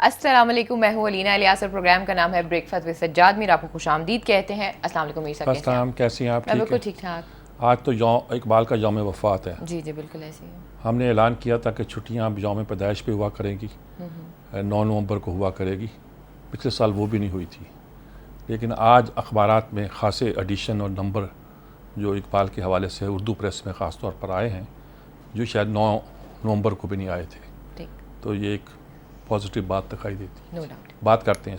السلام علیکم، میں ہوں علینا الیاس اور پروگرام کا نام ہے بریک فاسٹ ود سجاد. میر آپ کو خوش آمدید کہتے ہیں. السلام علیکم میر صاحب. السلام، کیسی ہیں آپ؟ میں بالکل ٹھیک ٹھاک. آج تو اقبال کا یوم وفات ہے. جی بالکل ایسے ہی. ہم نے اعلان کیا تھا کہ چھٹیاں اب یوم پیدائش پہ ہوا کریں گی، 9 نومبر کو ہوا کرے گی. پچھلے سال وہ بھی نہیں ہوئی تھی، لیکن آج اخبارات میں خاصے ایڈیشن اور نمبر جو اقبال کے حوالے سے اردو پریس میں خاص طور پر آئے ہیں، جو شاید 9 نومبر کو بھی نہیں آئے تھے. تو یہ ایک پازیٹیو بات دکھائی دیتی. نو ڈاؤٹ بات کرتے ہیں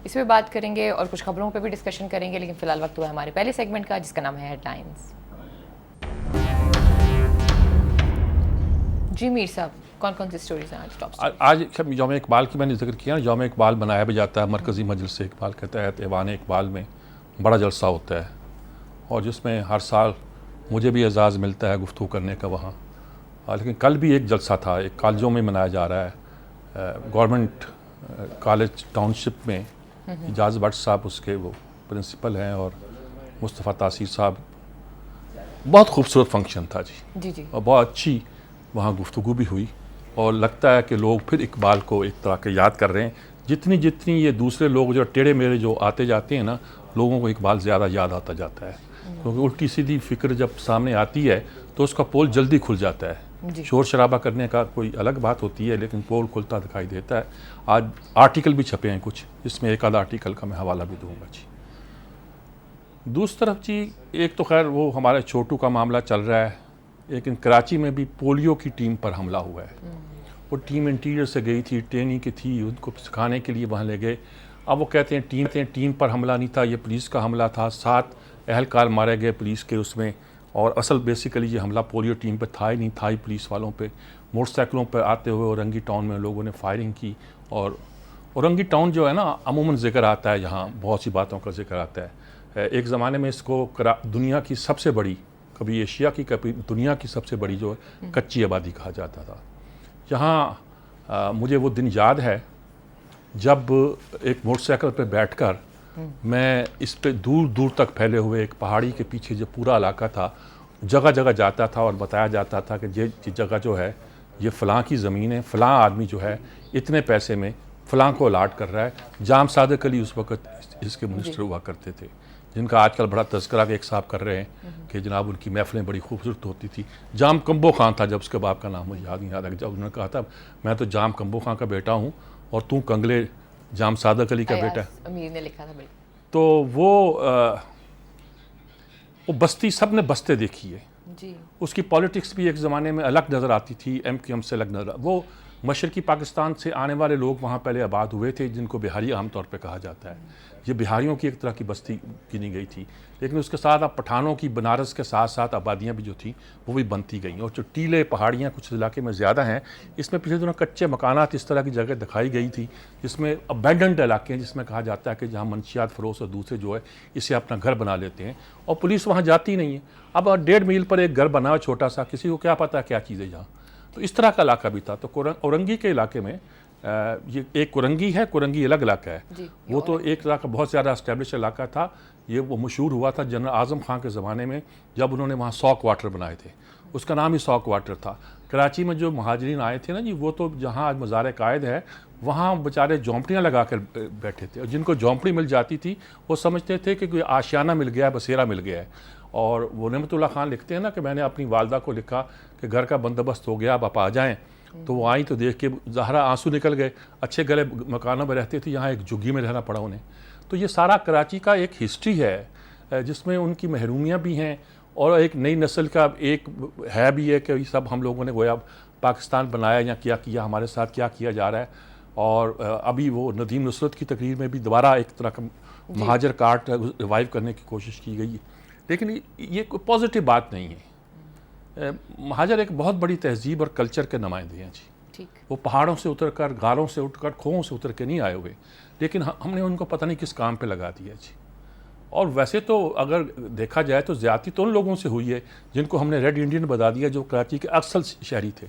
اس پہ بات کریں گے اور کچھ خبروں پہ بھی ڈسکشن کریں گے، لیکن فی الحال وقت ہوا ہے ہمارے پہلے سیگمنٹ کا جس کا نام ہے ہیڈ لائنز. جی میر صاحب، کون کون سی سٹوریز ہیں آج یوم اقبال کی میں نے ذکر کیا. یوم اقبال منایا بھی جاتا ہے مرکزی مجلس اقبال کے تحت. ایوان اقبال میں بڑا جلسہ ہوتا ہے اور جس میں ہر سال مجھے بھی اعزاز ملتا ہے گفتگو کرنے کا وہاں. لیکن کل بھی ایک جلسہ تھا، ایک کالجوں میں منایا جا رہا ہے. گورنمنٹ کالج ٹاؤن شپ میں اجاز بٹ صاحب اس کے وہ پرنسپل ہیں اور مصطفیٰ تاثیر صاحب. بہت خوبصورت فنکشن تھا جی. اور بہت اچھی وہاں گفتگو بھی ہوئی اور لگتا ہے کہ لوگ پھر اقبال کو ایک طرح کے یاد کر رہے ہیں. جتنی یہ دوسرے لوگ جو ٹیڑے میرے جو آتے جاتے ہیں نا، لوگوں کو اقبال زیادہ یاد آتا جاتا ہے. کیونکہ الٹی سیدھی فکر جب سامنے آتی ہے تو اس کا پول جلدی کھل جاتا ہے. شور شرابہ کرنے کا کوئی الگ بات ہوتی ہے، لیکن پول کھلتا دکھائی دیتا ہے. آج آرٹیکل بھی چھپے ہیں کچھ، جس میں ایک آدھا آرٹیکل کا میں حوالہ بھی دوں گا جی. دوسری طرف جی، ایک تو خیر وہ ہمارے چھوٹو کا معاملہ چل رہا ہے، لیکن کراچی میں بھی پولیو کی ٹیم پر حملہ ہوا ہے. وہ ٹیم انٹیریئر سے گئی تھی، ٹریننگ کی تھی، ان کو سکھانے کے لیے وہاں لے گئے. اب وہ کہتے ہیں ٹیم پر حملہ نہیں تھا، یہ پولیس کا حملہ تھا. 7 اہلکار مارے گئے پولیس کے اس میں، اور اصل بیسیکلی یہ حملہ پولیو ٹیم پہ تھا ہی نہیں، تھا ہی پولیس والوں پہ. موٹر سائیکلوں پہ آتے ہوئے اورنگی ٹاؤن میں لوگوں نے فائرنگ کی. اور اورنگی ٹاؤن جو ہے نا، عموماً ذکر آتا ہے، یہاں بہت سی باتوں کا ذکر آتا ہے. ایک زمانے میں اس کو دنیا کی سب سے بڑی، کبھی ایشیا کی کبھی دنیا کی سب سے بڑی جو کچی آبادی کہا جاتا تھا. یہاں مجھے وہ دن یاد ہے جب ایک موٹر سائیکل پہ بیٹھ کر میں اس پہ دور دور تک پھیلے ہوئے ایک پہاڑی کے پیچھے جو پورا علاقہ تھا، جگہ جگہ جاتا تھا اور بتایا جاتا تھا کہ یہ جگہ جو ہے یہ فلاں کی زمین ہے، فلاں آدمی جو ہے اتنے پیسے میں فلاں کو الاٹ کر رہا ہے. جام صادق علی اس وقت اس کے منسٹر ہوا کرتے تھے، جن کا آج کل بڑا تذکرہ ایک صاحب کر رہے ہیں کہ جناب ان کی محفلیں بڑی خوبصورت ہوتی تھی. جام کمبو خان تھا جب اس کے باپ کا نام مجھے یاد نہیں آ رہا، جب انہوں نے کہا تھا میں تو جام کمبو خان کا بیٹا ہوں اور تو کنگلے جام صادق علی کا بیٹا. امیر نے لکھا تھا. تو وہ بستی سب نے بستے دیکھی ہے جی. اس کی پالیٹکس بھی ایک زمانے میں الگ نظر آتی تھی، ایم کیو ایم سے الگ نظر. وہ مشرقی پاکستان سے آنے والے لوگ وہاں پہلے آباد ہوئے تھے، جن کو بہاری عام طور پہ کہا جاتا ہے. یہ بہاریوں کی ایک طرح کی بستی گنی گئی تھی، لیکن اس کے ساتھ اب پٹھانوں کی بنارس کے ساتھ ساتھ آبادیاں بھی جو تھیں وہ بھی بنتی گئیں. اور جو ٹیلے پہاڑیاں کچھ علاقے میں زیادہ ہیں، اس میں پچھلے دنوں کچے مکانات اس طرح کی جگہ دکھائی گئی تھی جس میں ابینڈنڈ علاقے ہیں، جس میں کہا جاتا ہے کہ جہاں منشیات فروش اور دوسرے جو ہے اسے اپنا گھر بنا لیتے ہیں اور پولیس وہاں جاتی نہیں ہے. اب 1.5 میل پر ایک گھر بنا ہوا چھوٹا سا، کسی کو کیا پتہ کیا چیز ہے جہاں. تو اس طرح کا علاقہ بھی تھا. تو اورنگی کے علاقے میں یہ ایک کورنگی ہے، کورنگی الگ علاقہ ہے. وہ تو ایک طرح کا بہت زیادہ اسٹیبلش علاقہ تھا. یہ وہ مشہور ہوا تھا جنرل اعظم خان کے زمانے میں، جب انہوں نے وہاں 100 کوارٹر بنائے تھے. اس کا نام ہی 100 کوارٹر تھا. کراچی میں جو مہاجرین آئے تھے نا جی، وہ تو جہاں آج مزار قائد ہے وہاں بیچارے جھونپڑیاں لگا کر بیٹھے تھے. اور جن کو جھونپڑی مل جاتی تھی وہ سمجھتے تھے کہ کوئی آشیانہ مل گیا ہے، بسیرا مل گیا ہے. اور وہ نعمت اللہ خان لکھتے ہیں نا کہ میں نے اپنی والدہ کو لکھا کہ گھر کا بندوبست ہو گیا، اب آپ آ جائیں. تو وہ آئیں تو دیکھ کے ظاہرہ آنسو نکل گئے. اچھے گلے مکانوں میں رہتے تھے، یہاں ایک جھگی میں رہنا پڑا انہیں. تو یہ سارا کراچی کا ایک ہسٹری ہے جس میں ان کی محرومیاں بھی ہیں اور ایک نئی نسل کا ایک ہے بھی ہے کہ سب ہم لوگوں نے گویا پاکستان بنایا یا کیا ہمارے ساتھ کیا کیا جا رہا ہے. اور ابھی وہ ندیم نصرت کی تقریر میں بھی دوبارہ ایک طرح کا مہاجر کارٹ ریوائیو کرنے کی کوشش کی گئی. لیکن یہ کوئی پازیٹیو بات نہیں ہے. مہاجر ایک بہت بڑی تہذیب اور کلچر کے نمائندے ہیں جی. وہ پہاڑوں سے اتر کر، غاروں سے اٹھ کر، کھوؤں سے اتر کے نہیں آئے ہوئے، لیکن ہم نے ان کو پتہ نہیں کس کام پہ لگا دیا جی. اور ویسے تو اگر دیکھا جائے تو زیادتی تو ان لوگوں سے ہوئی ہے جن کو ہم نے ریڈ انڈین بتا دیا، جو کراچی کے اصل شہری تھے.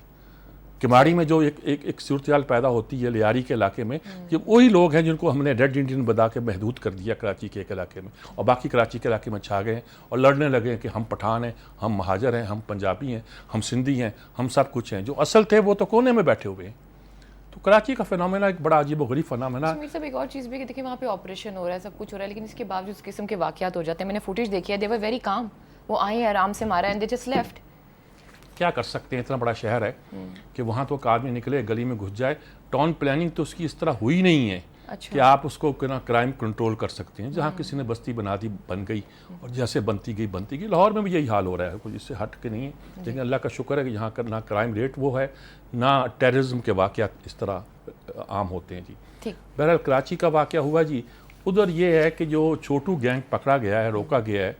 کماڑی میں جو ایک صورتحال پیدا ہوتی ہے لیاری کے علاقے میں، یہ وہی لوگ ہیں جن کو ہم نے ریڈ انڈین بتا کے محدود کر دیا کراچی کے ایک علاقے میں، اور باقی کراچی کے علاقے میں چھا گئے ہیں اور لڑنے لگے ہیں کہ ہم پٹھان ہیں، ہم مہاجر ہیں، ہم پنجابی ہیں، ہم سندھی ہیں، ہم سب کچھ ہیں. جو اصل تھے وہ تو کونے میں بیٹھے ہوئے ہیں. تو کراچی کا فنامنا ایک بڑا عجیب و غریب فنامنا ہے. میر صاحب ایک اور چیز بھی کہ دیکھیں وہاں پہ آپریشن ہو رہا ہے, سب کچھ ہو رہا ہے, لیکن اس کے باوجود اس قسم کے واقعات ہو جاتے ہیں. میں نے فوٹیج دیکھی ہے, دے ور ویری کام, وہ آئے آرام سے مارا اینڈ دے جسٹ لیفٹ. کیا کر سکتے ہیں, اتنا بڑا شہر ہے کہ وہاں تو ایک آدمی نکلے گلی میں گھس جائے. ٹاؤن پلاننگ تو اس کی اس طرح ہوئی نہیں ہے کہ آپ اس کو کرائم کنٹرول کر سکتے ہیں. جہاں کسی نے بستی بنا دی بن گئی, اور جیسے بنتی گئی. لاہور میں بھی یہی حال ہو رہا ہے, کچھ اس سے ہٹ کے نہیں ہے, لیکن اللہ کا شکر ہے کہ یہاں کا نہ کرائم ریٹ وہ ہے, نہ ٹیررزم کے واقعات اس طرح عام ہوتے ہیں جی. بہرحال کراچی کا واقعہ ہوا جی, ادھر یہ ہے کہ جو چھوٹو گینگ پکڑا گیا ہے, روکا گیا ہے,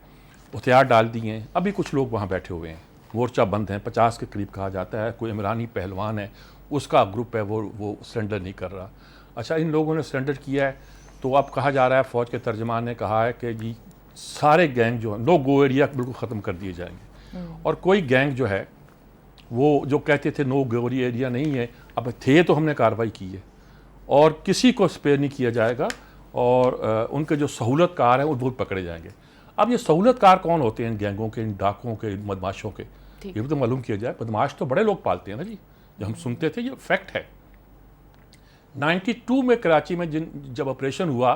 ہتھیار ڈال دیے ہیں. ابھی کچھ لوگ وہاں بیٹھے ہوئے ہیں, مورچہ بند ہیں, 50 کے قریب کہا جاتا ہے. کوئی عمرانی پہلوان ہے, اس کا گروپ ہے, وہ سرنڈر نہیں کر رہا. اچھا, ان لوگوں نے سرنڈر کیا ہے تو اب کہا جا رہا ہے, فوج کے ترجمان نے کہا ہے کہ جی سارے گینگ جو ہیں نو گو ایریا بالکل ختم کر دیے جائیں گے. اور کوئی گینگ جو ہے وہ جو کہتے تھے نو گو ایریا نہیں ہے, اب تھے تو ہم نے کارروائی کی ہے, اور کسی کو اسپیئر نہیں کیا جائے گا, اور ان کے جو سہولت کار ہیں وہ پکڑے جائیں گے. اب یہ سہولت کار کون ہوتے ہیں ان گینگوں کے, ان ڈاکوؤں کے, ان بدماشوں کے, یہ بھی تو معلوم کیا جائے. بدماش تو بڑے لوگ پالتے ہیں نا جی, جو ہم سنتے تھے, یہ فیکٹ ہے. 92 میں کراچی میں جب آپریشن ہوا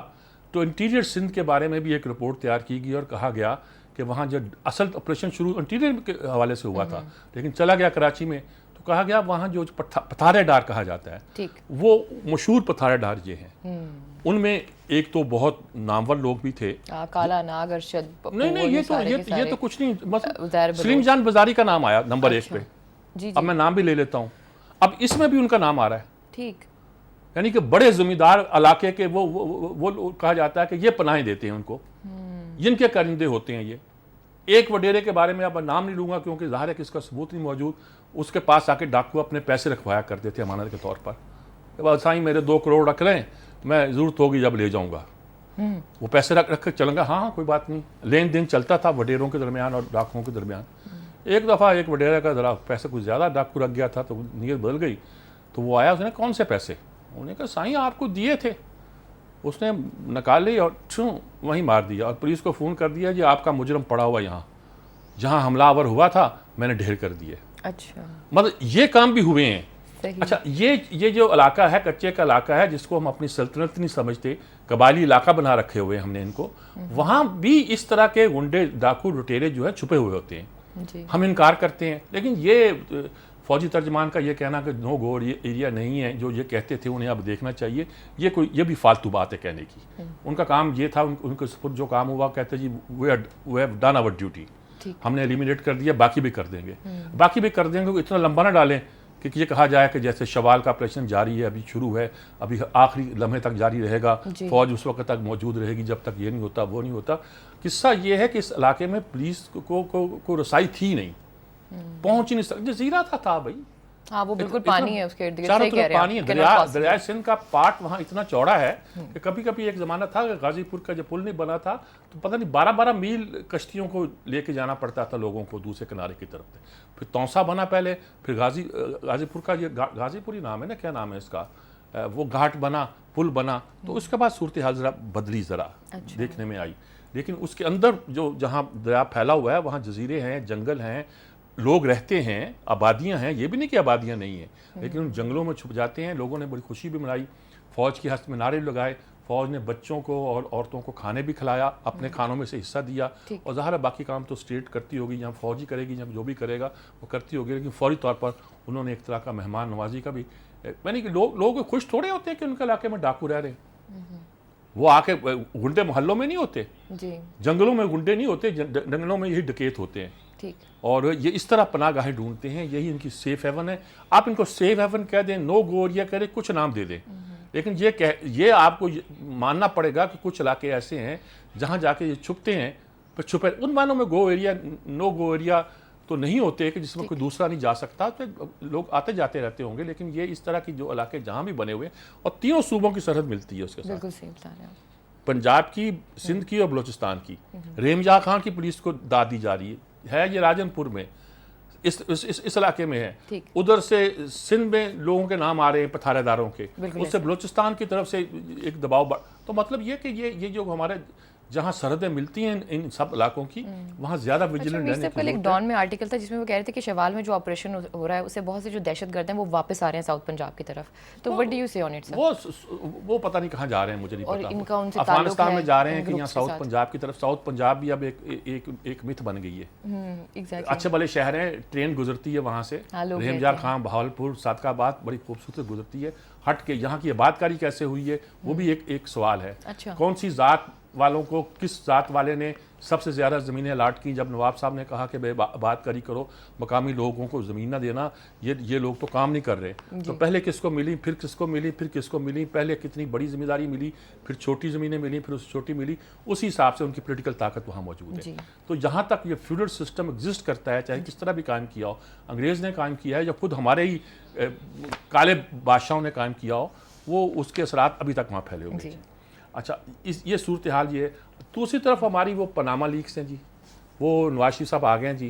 تو انٹیریئر سندھ کے بارے میں بھی ایک رپورٹ تیار کی گئی, اور کہا گیا کہ وہاں جب اصل آپریشن شروع انٹیریئر کے حوالے سے ہوا تھا, لیکن چلا گیا کراچی میں, تو کہا گیا وہاں جو پتھارے ڈار کہا جاتا ہے, وہ مشہور پتھارے ڈار یہ ہیں. ان میں ایک تو بہت نامور لوگ بھی تھے, کالا ناگ, ارشد, نہیں یہ تو کچھ نہیں, سلیم جان بازاری کا نام آیا نمبر 1 پہ. اب میں نام بھی لے لیتا ہوں, اب اس میں بھی ان کا نام آ رہا ہے. ٹھیک, یعنی کہ بڑے زمیندار علاقے کے وہ کہا جاتا ہے کہ یہ پناہیں دیتے ہیں ان کو, جن کے کرندے ہوتے ہیں یہ. ایک وڈیرے کے بارے میں اب نام نہیں لوں گا کیونکہ ظاہر ہے کہ اس کا ثبوت نہیں موجود. اس کے پاس آ کے ڈاکو اپنے پیسے رکھوایا کرتے تھے امانت کے طور پر. سائیں میرے 2 کروڑ رکھ لیں, میں ضرورت ہوگی جب لے جاؤں گا. وہ پیسے رکھ کے چلیں گا, ہاں کوئی بات نہیں. لین دین چلتا تھا وڈیروں کے درمیان اور ڈاکوؤں کے درمیان. ایک دفعہ ایک وڈیرے کا ذرا پیسے کچھ زیادہ ڈاکو رکھ گیا تھا, تو نیت بدل گئی. تو وہ آیا, اس نے کون سے پیسے, انہوں نے کہا سائیں آپ کو دیے تھے. اس نے نکالی اور وہیں مار دیا, اور پولیس کو فون کر دیا, جی آپ کا مجرم پڑا ہوا یہاں, جہاں حملہ آور ہوا تھا میں نے ڈھیر کر دیے. اچھا, مطلب یہ کام بھی ہوئے ہیں. اچھا, یہ جو علاقہ ہے کچے کا علاقہ ہے, جس کو ہم اپنی سلطنت نہیں سمجھتے, قبائلی علاقہ بنا رکھے ہوئے ہم نے ان کو, وہاں بھی اس طرح کے گنڈے ڈاکو لٹیرے جو ہے چھپے ہوئے ہوتے ہیں. ہم انکار کرتے ہیں, لیکن یہ فوجی ترجمان کا یہ کہنا کہ نو گو ایریا نہیں ہے, جو یہ کہتے تھے انہیں اب دیکھنا چاہیے, یہ بھی فالتو بات ہے کہنے کی. ان کا کام یہ تھا, ان کے سپرد جو کام ہوا, کہتے جی we have done our duty, ہم نے ایلیمینیٹ کر دیا, باقی بھی کر دیں گے. باقی بھی کر دیں گے, اتنا لمبا نہ ڈالیں کہ یہ کہا جائے کہ جیسے شوال کا آپریشن جاری ہے, ابھی شروع ہے, ابھی آخری لمحے تک جاری رہے گا, فوج اس وقت تک موجود رہے گی جب تک یہ نہیں ہوتا وہ نہیں ہوتا. قصہ یہ ہے کہ اس علاقے میں پولیس کو رسائی تھی نہیں, پہنچ ہی نہیں سکتی. جزیرہ تھا بھائی, ہاں وہ بالکل پانی ہے اس کے ارد گرد, چاروں طرف پانی ہے. دریائے سندھ کا پارٹ وہاں اتنا چوڑا ہے کہ کبھی کبھی ایک زمانہ تھا کہ غازی پور کا جب پل نہیں بنا تھا تو پتہ نہیں 12 میل کشتیوں کو لے کے جانا پڑتا تھا لوگوں کو دوسرے کنارے کی طرف سے. پھر تونسا بنا پہلے, پھر غازی پور کا, یہ غازی پور ہی نام ہے نا, کیا نام ہے اس کا, وہ گھاٹ بنا, پل بنا. تو اس کے بعد صورتحال ذرا بدلی, ذرا دیکھنے میں آئی. لیکن اس کے اندر جو جہاں دریا پھیلا ہوا ہے وہاں جزیرے ہیں, جنگل ہیں, لوگ رہتے ہیں, آبادیاں ہیں. یہ بھی نہیں کہ آبادیاں نہیں ہیں, لیکن ان جنگلوں میں چھپ جاتے ہیں. لوگوں نے بڑی خوشی بھی منائی, فوج کی ہست میں نعرے لگائے, فوج نے بچوں کو اور عورتوں کو کھانے بھی کھلایا, اپنے کھانوں میں سے حصہ دیا. اور ظاہر ہے باقی کام تو اسٹیٹ کرتی ہوگی, یہاں فوج ہی کرے گی, یہاں جو بھی کرے گا وہ کرتی ہوگی. لیکن فوری طور پر انہوں نے ایک طرح کا مہمان نوازی کا بھی, یعنی کہ لوگ خوش تھوڑے ہوتے ہیں کہ ان کے علاقے میں ڈاکو رہ رہے ہیں. وہ آ کے گنڈے محلوں میں نہیں ہوتے, جنگلوں میں گنڈے نہیں ہوتے, جنگلوں میں یہی ڈکیت ہوتے ہیں. اور یہ اس طرح پناہ گاہیں ڈھونڈتے ہیں, یہی ان کی سیف ہیون ہے. آپ ان کو سیف ہیون کہہ دیں, نو گو ایریا کہہ دیں, کچھ نام دے دیں, لیکن یہ آپ کو ماننا پڑے گا کہ کچھ علاقے ایسے ہیں جہاں جا کے یہ چھپتے ہیں. پھر چھپے ان معنوں میں گو ایریا, نو گو ایریا تو نہیں ہوتے کہ جس میں کوئی دوسرا نہیں جا سکتا. تو لوگ آتے جاتے رہتے ہوں گے, لیکن یہ اس طرح کی جو علاقے جہاں بھی بنے ہوئے ہیں, اور تینوں صوبوں کی سرحد ملتی ہے اس کے ساتھ, پنجاب کی, سندھ کی اور بلوچستان کی. ریمجا خان کی پولیس کو داد دی جا رہی ہے, یہ راجن پور میں اس علاقے میں ہے. ادھر سے سندھ میں لوگوں کے نام آ رہے ہیں پتھارے داروں کے, اس سے بلوچستان کی طرف سے ایک دباؤ. تو مطلب یہ کہ یہ جو ہمارے جہاں سرحدیں ملتی ہیں ان سب علاقوں کی وہاں زیادہ ویجیلنٹ رہنے کی کل ایک ڈان میں آرٹیکل تھا جس میں وہ کہہ رہے تھے کہ شوال میں جو آپریشن ہو رہا ہے اسے بہت سے جو دہشت گرد ہیں وہ واپس آ رہے ہیں ساؤتھ پنجاب کی طرف. تو وٹ ڈو یو سے آن اٹ سر؟ وہ پتہ نہیں کہاں جا رہے ہیں, مجھے نہیں اور ان کا ان پتا. سے تعلق افغانستان میں جا رہے ہیں کہ groups یہاں کے ساؤتھ ساتھ. پنجاب کی طرف. ساؤتھ پنجاب بھی اب ایک متھ بن گئی ہے. ایگزیکٹلی. اچھے بھلے شہر ہیں, ٹرین گزرتی ہے وہاں سے, رحیم جار خان, بہاولپور, صادق آباد, بڑی خوبصورت گزرتی ہے. ہٹ کے یہاں کی آباد کاری کیسے ہوئی ہے وہ بھی ایک سوال ہے. کون سی ذات والوں کو, کس ذات والے نے سب سے زیادہ زمینیں الاٹ کی؟ جب نواب صاحب نے کہا کہ آباد کاری کرو, مقامی لوگوں کو زمین نہ دینا, یہ لوگ تو کام نہیں کر رہے, تو پہلے کس کو ملی, پھر کس کو ملی, پھر کس کو ملی, پہلے کتنی بڑی ذمہ داری ملی, پھر چھوٹی زمینیں ملی, پھر اس چھوٹی ملی, اسی حساب سے ان کی پولیٹیکل طاقت وہاں موجود ہے. تو جہاں تک یہ فیوڈل سسٹم ایگزسٹ کرتا ہے, چاہے کس طرح بھی قائم کیا ہو, انگریز نے قائم کیا ہے یا خود ہمارے ہی کالے بادشاہوں نے قائم کیا ہو, وہ اس کے اثرات ابھی تک وہاں پھیلے ہوئے ہیں. اچھا, یہ صورتحال یہ ہے. دوسری طرف ہماری وہ پاناما لیکس ہیں جی, وہ نواز شریف صاحب آ گئے ہیں جی.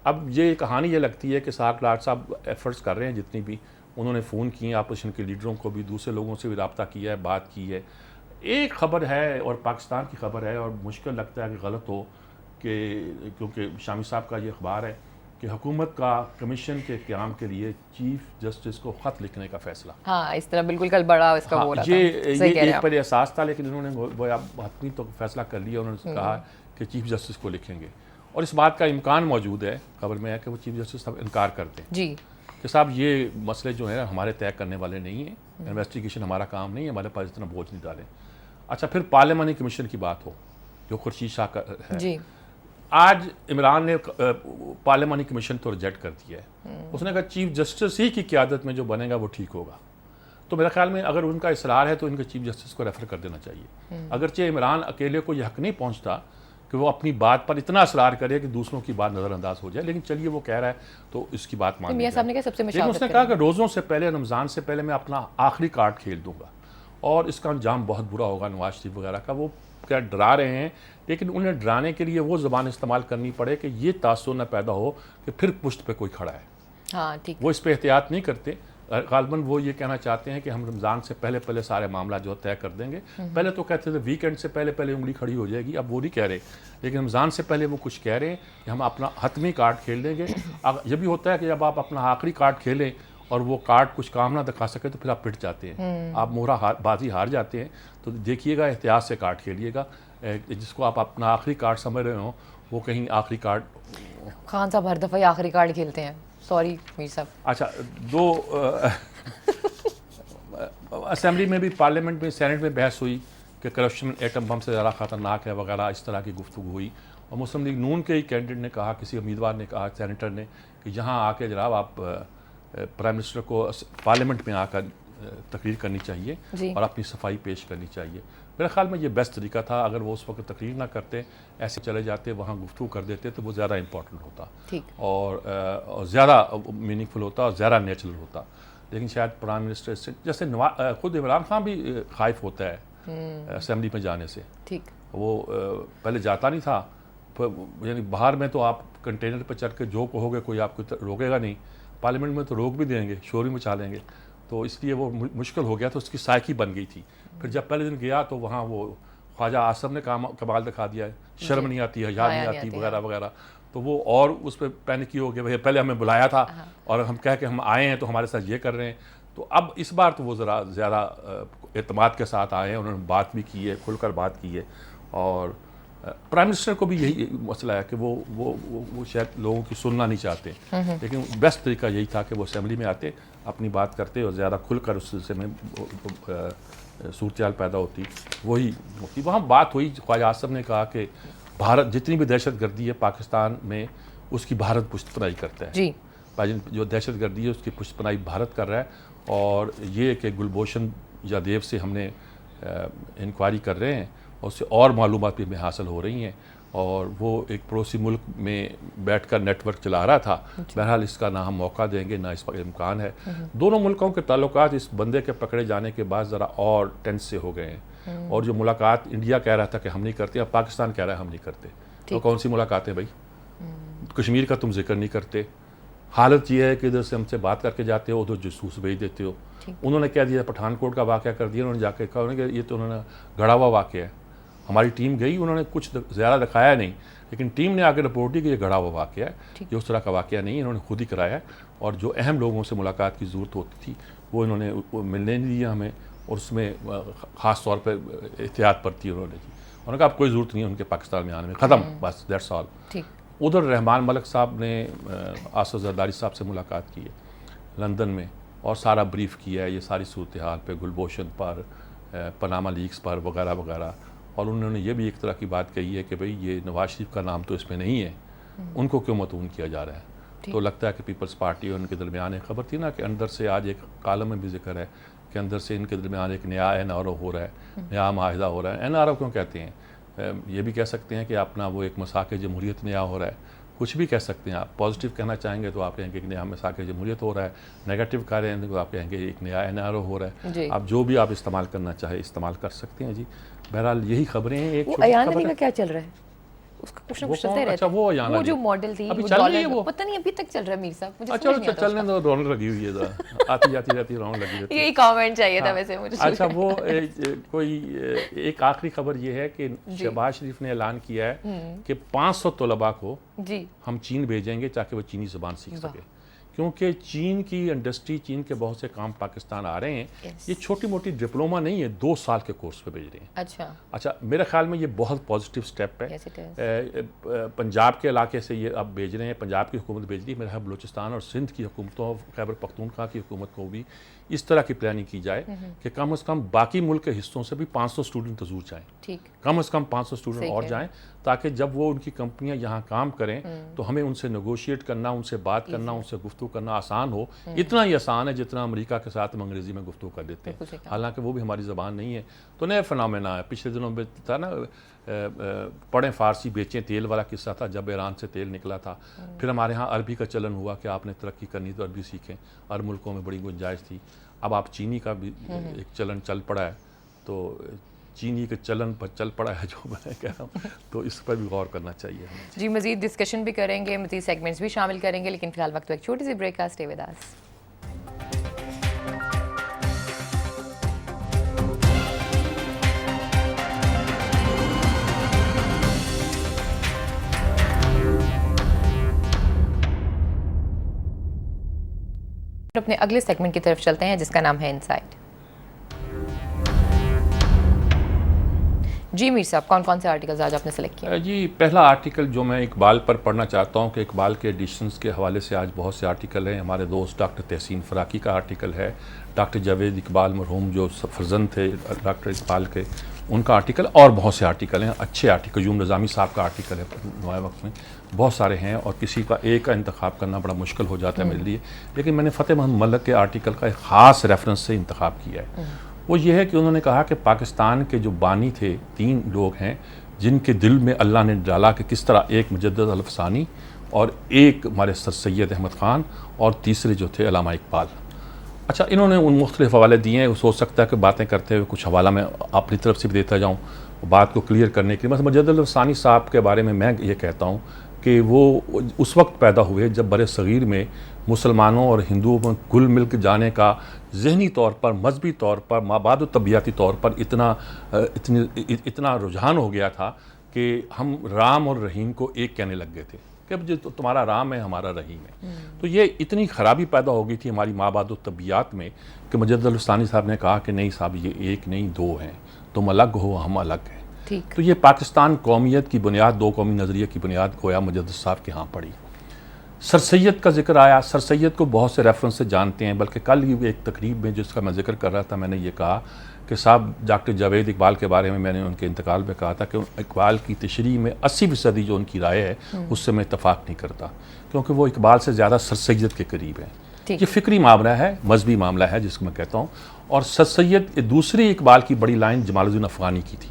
اب یہ کہانی یہ لگتی ہے کہ ساک ڈار صاحب ایفرٹس کر رہے ہیں جتنی بھی, انہوں نے فون کیے اپوزیشن کے لیڈروں کو بھی, دوسرے لوگوں سے بھی رابطہ کیا ہے, بات کی ہے. ایک خبر ہے اور پاکستان کی خبر ہے, اور مشکل لگتا ہے کہ غلط ہو, کہ کیونکہ شامی صاحب کا یہ اخبار ہے کہ حکومت کا کمیشن کے قیام کے لیے چیف جسٹس کو خط لکھنے کا فیصلہ. ہاں, اس طرح بالکل کل بڑا اس کا ہو رہا تھا. یہ ایک پہلے احساس تھا, لیکن انہوں نے وہ حتمی تو فیصلہ کر لیا. انہوں نے کہا کہ چیف جسٹس کو لکھیں گے, اور اس بات کا امکان موجود ہے, خبر میں ہے کہ وہ چیف جسٹس صاحب انکار کرتے ہیں جی کہ صاحب یہ مسئلے جو ہیں ہمارے طے کرنے والے نہیں ہیں, انویسٹیگیشن ہمارا کام نہیں ہے, ہمارے پاس اتنا بوجھ نہیں ڈالیں. اچھا, پھر پارلیمانی کمیشن کی بات ہو جو خورشید شاہ کا ہے. جی, آج عمران نے پارلیمانی کمیشن تو ریجیکٹ کر دیا ہے. اس نے کہا چیف جسٹس ہی کی قیادت میں جو بنے گا وہ ٹھیک ہوگا. تو میرے خیال میں اگر ان کا اصرار ہے تو ان کے چیف جسٹس کو ریفر کر دینا چاہیے. اگرچہ عمران اکیلے کو یہ حق نہیں پہنچتا کہ وہ اپنی بات پر اتنا اصرار کرے کہ دوسروں کی بات نظر انداز ہو جائے, لیکن چلیے وہ کہہ رہا ہے تو اس کی بات مان میاں صاحب نے کہا سب سے لیکن اس نے کہا کہ روزوں سے پہلے, رمضان سے پہلے میں اپنا آخری کارڈ کھیل دوں گا, اور اس کا انجام بہت برا ہوگا نواز شریف وغیرہ کا. وہ کیا ڈرا رہے ہیں, لیکن انہیں ڈرانے کے لیے وہ زبان استعمال کرنی پڑے کہ یہ تاثر نہ پیدا ہو کہ پھر پشت پہ کوئی کھڑا ہے. ہاں ٹھیک, وہ اس پہ احتیاط نہیں کرتے. غالباً وہ یہ کہنا چاہتے ہیں کہ ہم رمضان سے پہلے سارے معاملہ جو طے کر دیں گے. پہلے تو کہتے تھے ویکینڈ سے پہلے انگلی کھڑی ہو جائے گی, اب وہ نہیں کہہ رہے, لیکن رمضان سے پہلے وہ کچھ کہہ رہے ہیں کہ ہم اپنا حتمی کارڈ کھیل دیں گے. یہ بھی ہوتا ہے کہ جب آپ اپنا آخری کارڈ کھیلیں اور وہ کارڈ کچھ کام نہ دکھا سکے تو پھر آپ پٹ جاتے ہیں, آپ مہرہ بازی ہار جاتے ہیں. تو دیکھیے گا, احتیاط سے کارڈ کھیلیے گا. جس کو آپ اپنا آخری کارڈ سمجھ رہے ہوں وہ کہیں آخری کارڈ. خان صاحب ہر دفعہ آخری کارڈ کھیلتے ہیں, سوری میر صاحب. اچھا, دو اسمبلی میں بھی, پارلیمنٹ میں, سینٹ میں بحث ہوئی کہ کرپشن ایٹم بم سے زیادہ خطرناک ہے وغیرہ, اس طرح کی گفتگو ہوئی. اور مسلم لیگ نون کے ہی کینڈیڈیٹ نے کہا, کسی امیدوار نے کہا, سینیٹر نے, کہ یہاں آ کے جناب آپ پرائم منسٹر کو پارلیمنٹ میں آ کر تقریر کرنی چاہیے اور اپنی صفائی پیش کرنی چاہیے. میرے خیال میں یہ بیسٹ طریقہ تھا. اگر وہ اس وقت تقریر نہ کرتے, ایسے چلے جاتے, وہاں گفتگو کر دیتے, تو وہ زیادہ امپورٹنٹ ہوتا اور زیادہ میننگ فل ہوتا اور زیادہ نیچرل ہوتا. لیکن شاید پرائم منسٹر سے, جیسے خود عمران خان بھی خائف ہوتا ہے اسمبلی میں جانے سے. وہ پہلے جاتا نہیں تھا, یعنی باہر میں تو آپ کنٹینر پہ چڑھ کے جو کہو گے کوئی آپ کو روکے گا نہیں, پارلیمنٹ میں تو روک بھی دیں گے, شور ہی مچا لیں گے. تو اس لیے وہ مشکل ہو گیا, تو اس کی سائیکی بن گئی تھی. پھر جب پہلے دن گیا تو وہاں وہ خواجہ آصف نے کمال دکھا دیا ہے, شرم نہیں آتی, حیا نہیں آتی وغیرہ وغیرہ. تو وہ اور اس پہ پینک ہو گیا, پہلے ہمیں بلایا تھا اور ہم کہہ کہ ہم آئے ہیں تو ہمارے ساتھ یہ کر رہے ہیں. تو اب اس بار تو وہ ذرا زیادہ اعتماد کے ساتھ آئے ہیں, انہوں نے بات بھی کی ہے, کھل کر بات کی ہے. اور پرائم منسٹر کو بھی یہی مسئلہ ہے کہ وہ شاید لوگوں کی سننا نہیں چاہتے, لیکن بیسٹ طریقہ یہی تھا کہ وہ اسمبلی میں آتے, اپنی بات کرتے اور زیادہ کھل کر اس سلسلے میں صورتحال پیدا ہوتی, وہی ہوتی. وہاں بات ہوئی, خواجہ آصف نے کہا کہ بھارت جتنی بھی دہشت گردی ہے پاکستان میں, اس کی بھارت پشت پناہی کرتا ہے. جی, جو دہشت گردی ہے اس کی پشت پناہی بھارت کر رہا ہے. اور یہ کہ گلبھوشن یادیو سے ہم نے انکوائری کر رہے ہیں, اور اس سے اور معلومات بھی ہمیں حاصل ہو رہی ہیں, اور وہ ایک پڑوسی ملک میں بیٹھ کر نیٹ ورک چلا رہا تھا. بہرحال اس کا نہ ہم موقع دیں گے نہ اس پر امکان ہے. دونوں ملکوں کے تعلقات اس بندے کے پکڑے جانے کے بعد ذرا اور ٹینس سے ہو گئے ہیں. اور جو ملاقات انڈیا کہہ رہا تھا کہ ہم نہیں کرتے, اب پاکستان کہہ رہا ہے ہم نہیں کرتے. تو کون سی ملاقاتیں بھائی؟ کشمیر کا تم ذکر نہیں کرتے. حالت یہ ہے کہ ادھر سے ہم سے بات کر کے جاتے ہو, ادھر جاسوس بھیج دیتے ہو. انہوں نے کہہ دیا پٹھان کوٹ کا واقعہ کر دیا, انہوں نے جا کے کہا کہ یہ تو انہوں نے گھڑا ہوا واقعہ ہے. ہماری ٹیم گئی, انہوں نے کچھ زیادہ دکھایا نہیں, لیکن ٹیم نے آگے رپورٹ کی کہ یہ گھڑا ہوا واقعہ ہے, یہ اس طرح کا واقعہ نہیں ہے, انہوں نے خود ہی کرایا ہے. اور جو اہم لوگوں سے ملاقات کی ضرورت ہوتی تھی وہ انہوں نے ملنے نہیں دیا ہمیں, اور اس میں خاص طور پہ احتیاط برتی انہوں نے کی. انہوں نے کہا اب کوئی ضرورت نہیں ہے ان کے پاکستان میں آنے میں, ختم بس, دیٹس آل. ادھر رحمان ملک صاحب نے آصف زرداری صاحب سے ملاقات کی ہے لندن میں, اور سارا بریف کیا ہے یہ ساری صورتحال پہ, گلبوشن پر, پاناما لیکس پر وغیرہ وغیرہ. اور انہوں نے یہ بھی ایک طرح کی بات کہی ہے کہ بھئی یہ نواز شریف کا نام تو اس میں نہیں ہے, ان کو کیوں مطعون کیا جا رہا ہے. تو لگتا ہے کہ پیپلز پارٹی اور ان کے درمیان ایک خبر تھی نا کہ اندر سے, آج ایک کالم میں بھی ذکر ہے کہ اندر سے ان کے درمیان ایک نیا این آر او ہو رہا ہے, نیا معاہدہ ہو رہا ہے. این آر او کیوں کہتے ہیں, یہ بھی کہہ سکتے ہیں کہ اپنا وہ ایک مساق جمہوریت نیا ہو رہا ہے, کچھ بھی کہہ سکتے ہیں آپ. پازیٹیو کہنا چاہیں گے تو آپ کہیں گے ایک نیا مساق جمہوریت ہو رہا ہے, نیگیٹو کہہ رہے ہیں تو آپ کہیں گے ایک نیا این آر او ہو رہا ہے. آپ جو بھی آپ استعمال کرنا چاہے استعمال کر سکتے ہیں جی. بہرحال یہی خبریں ہیں. ایک ایان علی کا کیا چل رہا ہے, اس کا کچھ نہ کچھ چلتے رہتا ہے. وہ جو ماڈل تھی وہ ڈالر, پتہ نہیں ابھی تک چل رہا ہے میر صاحب, مجھے اچھا چلنے دو, رونق لگی ہوئی ہے, آتی جاتی رہتی ہے, رونق لگی رہتی ہے. یہی کامنٹ چاہیے تھا ویسے مجھے. اچھا وہ کوئی ایک آخری خبر یہ ہے کہ شہباز شریف نے اعلان کیا ہے کہ 500 طلباء کو ہم چین بھیجیں گے تاکہ وہ چینی زبان سیکھ سکے, کیونکہ چین کی انڈسٹری, چین کے بہت سے کام پاکستان آ رہے ہیں. یہ چھوٹی موٹی ڈپلوما نہیں ہے, 2 سال کے کورس پہ بھیج رہے ہیں. اچھا میرے خیال میں یہ بہت پازیٹیو سٹیپ ہے. پنجاب کے علاقے سے یہ اب بھیج رہے ہیں, پنجاب کی حکومت بھیج رہی ہے. میرا خیال بلوچستان اور سندھ کی حکومتوں, خیبر پختونخوا کی حکومت کو بھی اس طرح کی پلاننگ کی جائے کہ کم از کم باقی ملک کے حصوں سے بھی 500 اسٹوڈنٹ ضرور جائیں, کم از کم 500 اسٹوڈنٹ اور جائیں, تاکہ جب وہ ان کی کمپنیاں یہاں کام کریں تو ہمیں ان سے نیگوشیٹ کرنا, ان سے بات کرنا, ان سے گفتگو کرنا آسان ہو. اتنا ہی آسان ہے جتنا امریکہ کے ساتھ ہم انگریزی میں گفتگو کر دیتے ہیں, حالانکہ وہ بھی ہماری زبان نہیں ہے. تو نئے فنامنا ہے. پچھلے دنوں میں تھا نا, پڑھیں فارسی بیچیں تیل والا قصہ تھا, جب ایران سے تیل نکلا تھا. پھر ہمارے ہاں عربی کا چلن ہوا کہ آپ نے ترقی کرنی تو عربی سیکھیں, اور ملکوں میں بڑی گنجائش تھی. اب آپ چینی کا بھی ایک چلن چل پڑا ہے, تو چینی کے چلن پر چل پڑا ہے جو میں کہہ رہا ہوں, تو اس پر بھی غور کرنا چاہیے. جی مزید ڈسکشن بھی کریں گے, مزید سیگمنٹس بھی شامل کریں گے, لیکن فی الحال وقت ایک چھوٹی سی بریک کا. Stay with us. اپنے اگلے سیگمنٹ کی طرف چلتے ہیں جس کا نام ہے انسائٹ. جی میر صاحب, کون کون سے آرٹیکلز آج آپ نے سلیکٹ کیا؟ جی پہلا آرٹیکل جو میں اقبال پر پڑھنا چاہتا ہوں کہ اقبال کے ایڈیشنز کے حوالے سے آج بہت سے آرٹیکل ہیں. ہمارے دوست ڈاکٹر تحسین فراقی کا آرٹیکل ہے, ڈاکٹر جاوید اقبال مرحوم جو فرزند تھے ڈاکٹر اقبال کے, ان کا آرٹیکل, اور بہت سے آرٹیکل ہیں اچھے آرٹیکل. قیوم نظامی صاحب کا آرٹیکل ہے نوائے وقت میں, بہت سارے ہیں اور کسی کا ایک کا انتخاب کرنا بڑا مشکل ہو جاتا ہے میرے لیے. لیکن میں نے فتح محمد ملک کے آرٹیکل کا ایک خاص ریفرنس سے انتخاب کیا ہے. وہ یہ ہے کہ انہوں نے کہا کہ پاکستان کے جو بانی تھے 3 لوگ ہیں جن کے دل میں اللہ نے ڈالا, کہ کس طرح ایک مجدد الفسانی, اور ایک ہمارے سر سید احمد خان, اور تیسرے جو تھے علامہ اقبال. اچھا انہوں نے ان مختلف حوالے دیے ہیں. وہ سوچ سکتا ہے کہ باتیں کرتے ہوئے کچھ حوالہ میں اپنی طرف سے بھی دیتا جاؤں بات کو کلیئر کرنے کے لیے. مثلا مجدد الفسانی صاحب کے بارے میں یہ کہتا ہوں کہ وہ اس وقت پیدا ہوئے جب بر صغیر میں مسلمانوں اور ہندوؤں میں گل مل کے جانے کا ذہنی طور پر, مذہبی طور پر, مابعد و طبیعتی طور پر اتنا رجحان ہو گیا تھا کہ ہم رام اور رحیم کو ایک کہنے لگ گئے تھے کہ اب جو تمہارا رام ہے ہمارا رحیم ہے. تو یہ اتنی خرابی پیدا ہو گئی تھی ہماری مابعد و طبیعت میں کہ مجدد الفسانی صاحب نے کہا کہ نہیں صاحب, یہ ایک نہیں 2 ہیں, تم الگ ہو ہم الگ ہیں. تو یہ پاکستان قومیت کی بنیاد, 2 قومی نظریے کی بنیاد گویا مجدد صاحب کے ہاں پڑی. سر سید کا ذکر آیا. سر سید کو بہت سے ریفرنس سے جانتے ہیں, بلکہ کل ہی ایک تقریب میں جس کا میں ذکر کر رہا تھا میں نے یہ کہا کہ صاحب ڈاکٹر جاوید اقبال کے بارے میں نے ان کے انتقال پہ کہا تھا کہ اقبال کی تشریح میں 80% جو ان کی رائے ہے اس سے میں اتفاق نہیں کرتا, کیونکہ وہ اقبال سے زیادہ سر سید کے قریب ہیں. یہ فکری معاملہ ہے, مذہبی معاملہ ہے جس کو میں کہتا ہوں. اور سر سید دوسری اقبال کی بڑی لائن جمال الدین افغانی کی تھی.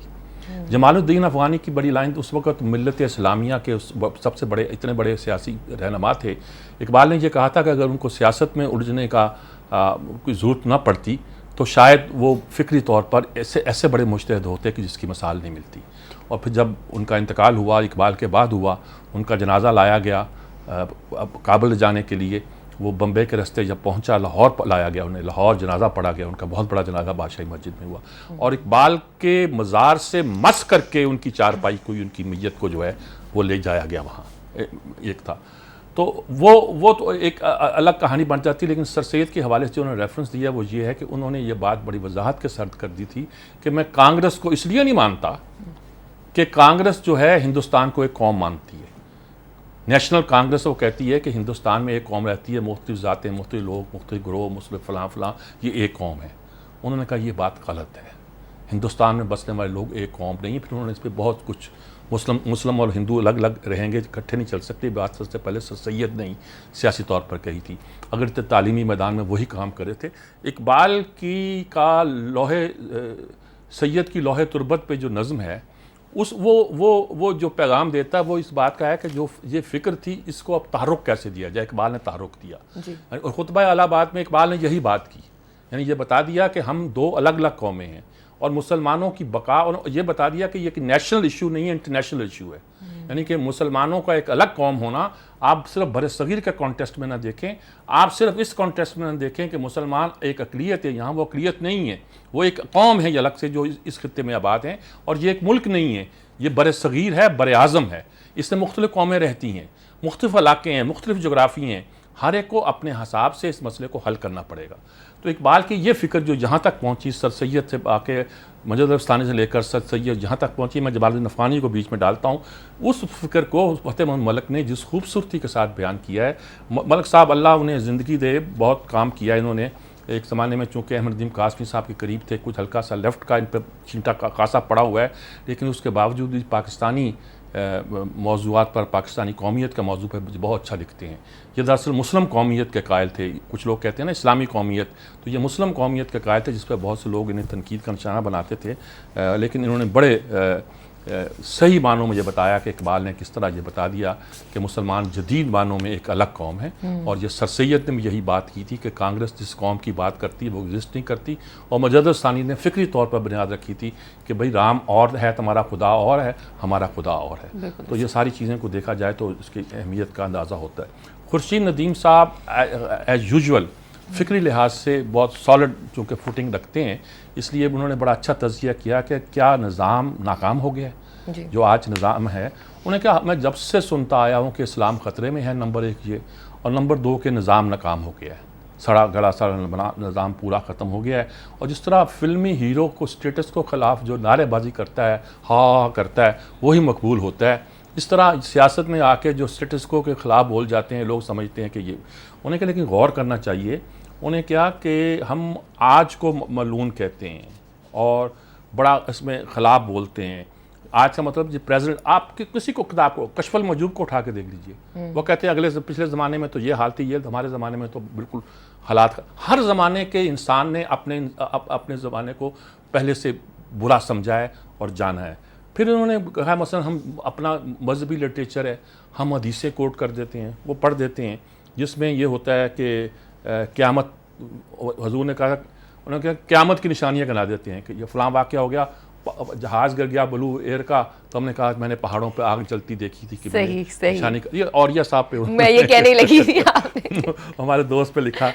جمال الدین افغانی کی بڑی لائن اس وقت ملت اسلامیہ کے سب سے بڑے, اتنے بڑے سیاسی رہنما تھے. اقبال نے یہ کہا تھا کہ اگر ان کو سیاست میں الجھنے کا کوئی ضرورت نہ پڑتی تو شاید وہ فکری طور پر ایسے بڑے مجتہد ہوتے کہ جس کی مثال نہیں ملتی. اور پھر جب ان کا انتقال ہوا, اقبال کے بعد ہوا, ان کا جنازہ لایا گیا کابل جانے کے لیے, وہ بمبے کے راستے جب پہنچا لاہور لایا گیا انہیں، لاہور جنازہ پڑھا گیا، ان کا بہت بڑا جنازہ بادشاہی مسجد میں ہوا، اور اقبال کے مزار سے مس کر کے ان کی چارپائی کو، ان کی میت کو جو ہے وہ لے جایا گیا وہاں، ایک تھا۔ تو وہ تو ایک الگ کہانی بن جاتی ہے، لیکن سر سید کے حوالے سے جو انہوں نے ریفرنس دیا وہ یہ ہے کہ انہوں نے یہ بات بڑی وضاحت کے ساتھ کر دی تھی کہ میں کانگریس کو اس لیے نہیں مانتا کہ کانگریس جو ہے ہندوستان کو ایک قوم مانتی ہے، نیشنل کانگریس وہ کہتی ہے کہ ہندوستان میں ایک قوم رہتی ہے، مختلف ذاتیں، مختلف لوگ، مختلف گروہ، مختلف فلاں فلاں، یہ ایک قوم ہے۔ انہوں نے کہا یہ بات غلط ہے، ہندوستان میں بسنے والے لوگ ایک قوم نہیں۔ پھر انہوں نے اس پہ بہت کچھ، مسلم اور ہندو الگ الگ رہیں گے، اکٹھے نہیں چل سکتے، بات سب سے پہلے سر سید نے ہی سیاسی طور پر کہی تھی، اگر تعلیمی میدان میں وہی کام کرے تھے۔ اقبال کی کا لوہے سید کی لوہے تربت پہ جو نظم ہے، وہ جو پیغام دیتا ہے وہ اس بات کا ہے کہ جو یہ فکر تھی اس کو اب تحرک کیسے دیا جائے۔ اقبال نے تحرک دیا، اور خطبہ الہ آباد میں اقبال نے یہی بات کی، یعنی یہ بتا دیا کہ ہم دو الگ الگ قومیں ہیں اور مسلمانوں کی بقا، اور یہ بتا دیا کہ یہ ایک نیشنل ایشو نہیں ہے، انٹرنیشنل ایشو ہے، یعنی کہ مسلمانوں کا ایک الگ قوم ہونا آپ صرف بر صغیر کے کانٹیکسٹ میں نہ دیکھیں، آپ صرف اس کانٹیکسٹ میں نہ دیکھیں کہ مسلمان ایک اقلیت ہے، یہاں وہ اقلیت نہیں ہے، وہ ایک قوم ہے یہ الگ سے جو اس خطے میں آباد ہیں، اور یہ ایک ملک نہیں ہے، یہ بر صغیر ہے، بر اعظم ہے، اس میں مختلف قومیں رہتی ہیں، مختلف علاقے ہیں، مختلف جغرافی ہیں، ہر ایک کو اپنے حساب سے اس مسئلے کو حل کرنا پڑے گا۔ تو اقبال کی یہ فکر جو جہاں تک پہنچی، سر سید سے آ کے مجد الفسانی سے لے کر سر سید جہاں تک پہنچی، میں جمال الدین افغانی کو بیچ میں ڈالتا ہوں، اس فکر کو فتح محمد ملک نے جس خوبصورتی کے ساتھ بیان کیا ہے۔ ملک صاحب اللہ انہیں زندگی دے، بہت کام کیا انہوں نے، ایک زمانے میں چونکہ احمد ندیم قاسمی صاحب کے قریب تھے، کچھ ہلکا سا لیفٹ کا ان پہ چنٹا خاصا پڑا ہوا ہے، لیکن اس کے باوجود بھی پاکستانی موضوعات پر، پاکستانی قومیت کا موضوع پہ بہت اچھا لکھتے ہیں۔ یہ دراصل مسلم قومیت کے قائل تھے، کچھ لوگ کہتے ہیں نا اسلامی قومیت، تو یہ مسلم قومیت کے قائل تھے جس پہ بہت سے لوگ انہیں تنقید کا نشانہ بناتے تھے، لیکن انہوں نے بڑے صحیح معنوں میں یہ بتایا کہ اقبال نے کس طرح یہ بتا دیا کہ مسلمان جدید معنوں میں ایک الگ قوم ہے، اور یہ سر سید نے بھی یہی بات کی تھی کہ کانگریس جس قوم کی بات کرتی ہے وہ ایگزسٹ نہیں کرتی، اور مجد الثانی نے فکری طور پر بنیاد رکھی تھی کہ بھئی رام اور ہے، تمہارا خدا اور ہے، ہمارا خدا اور ہے۔ تو یہ ساری چیزیں کو دیکھا جائے تو اس کی اہمیت کا اندازہ ہوتا ہے۔ خورشید ندیم صاحب ایز یوزول فکری لحاظ سے بہت سالڈ چونکہ فوٹنگ رکھتے ہیں، اس لیے انہوں نے بڑا اچھا تجزیہ کیا کہ کیا نظام ناکام ہو گیا ہے جو آج نظام ہے۔ انہوں نے کہا میں جب سے سنتا آیا ہوں کہ اسلام خطرے میں ہے، نمبر ایک یہ، اور نمبر دو کہ نظام ناکام ہو گیا ہے، سڑا گڑا سڑا بنا نظام پورا ختم ہو گیا ہے، اور جس طرح فلمی ہیرو کو اسٹیٹس کو خلاف جو نعرے بازی کرتا ہے، ہاں کرتا ہے، وہی مقبول ہوتا ہے، اس طرح سیاست میں آ کے جو اسٹیٹس کو کے خلاف بول جاتے ہیں لوگ سمجھتے ہیں کہ یہ، انہیں کہ لیکن غور کرنا چاہیے، انہیں کیا کہ ہم آج کو ملعون کہتے ہیں اور بڑا اس میں خلاف بولتے ہیں۔ آج کا مطلب جو پریزیڈنٹ، آپ کسی کو کتاب کو کشف المحجوب کو اٹھا کے دیکھ لیجئے، وہ کہتے ہیں پچھلے زمانے میں تو یہ حال تھی، یہ ہمارے زمانے میں تو بالکل حالات، ہر زمانے کے انسان نے اپنے زمانے کو پہلے سے برا سمجھا ہے اور جانا ہے۔ پھر انہوں نے کہا مثلا ہم اپنا مذہبی لٹریچر ہے، ہم حدیثیں کوٹ کر دیتے ہیں، وہ پڑھ دیتے ہیں، جس میں یہ ہوتا ہے کہ قیامت، حضور نے کہا، انہوں نے کہا قیامت کی نشانیاں گنا دیتے ہیں کہ یہ فلاں واقعہ ہو گیا، جہاز گر گیا بلو ایئر کا، تو ہم نے کہا میں نے پہاڑوں پہ آگ جلتی دیکھی تھی کہ نشانی، یہ اوریہ صاحب پہ میں یہ کہنے لگی تھی ہمارے دوست پہ لکھا،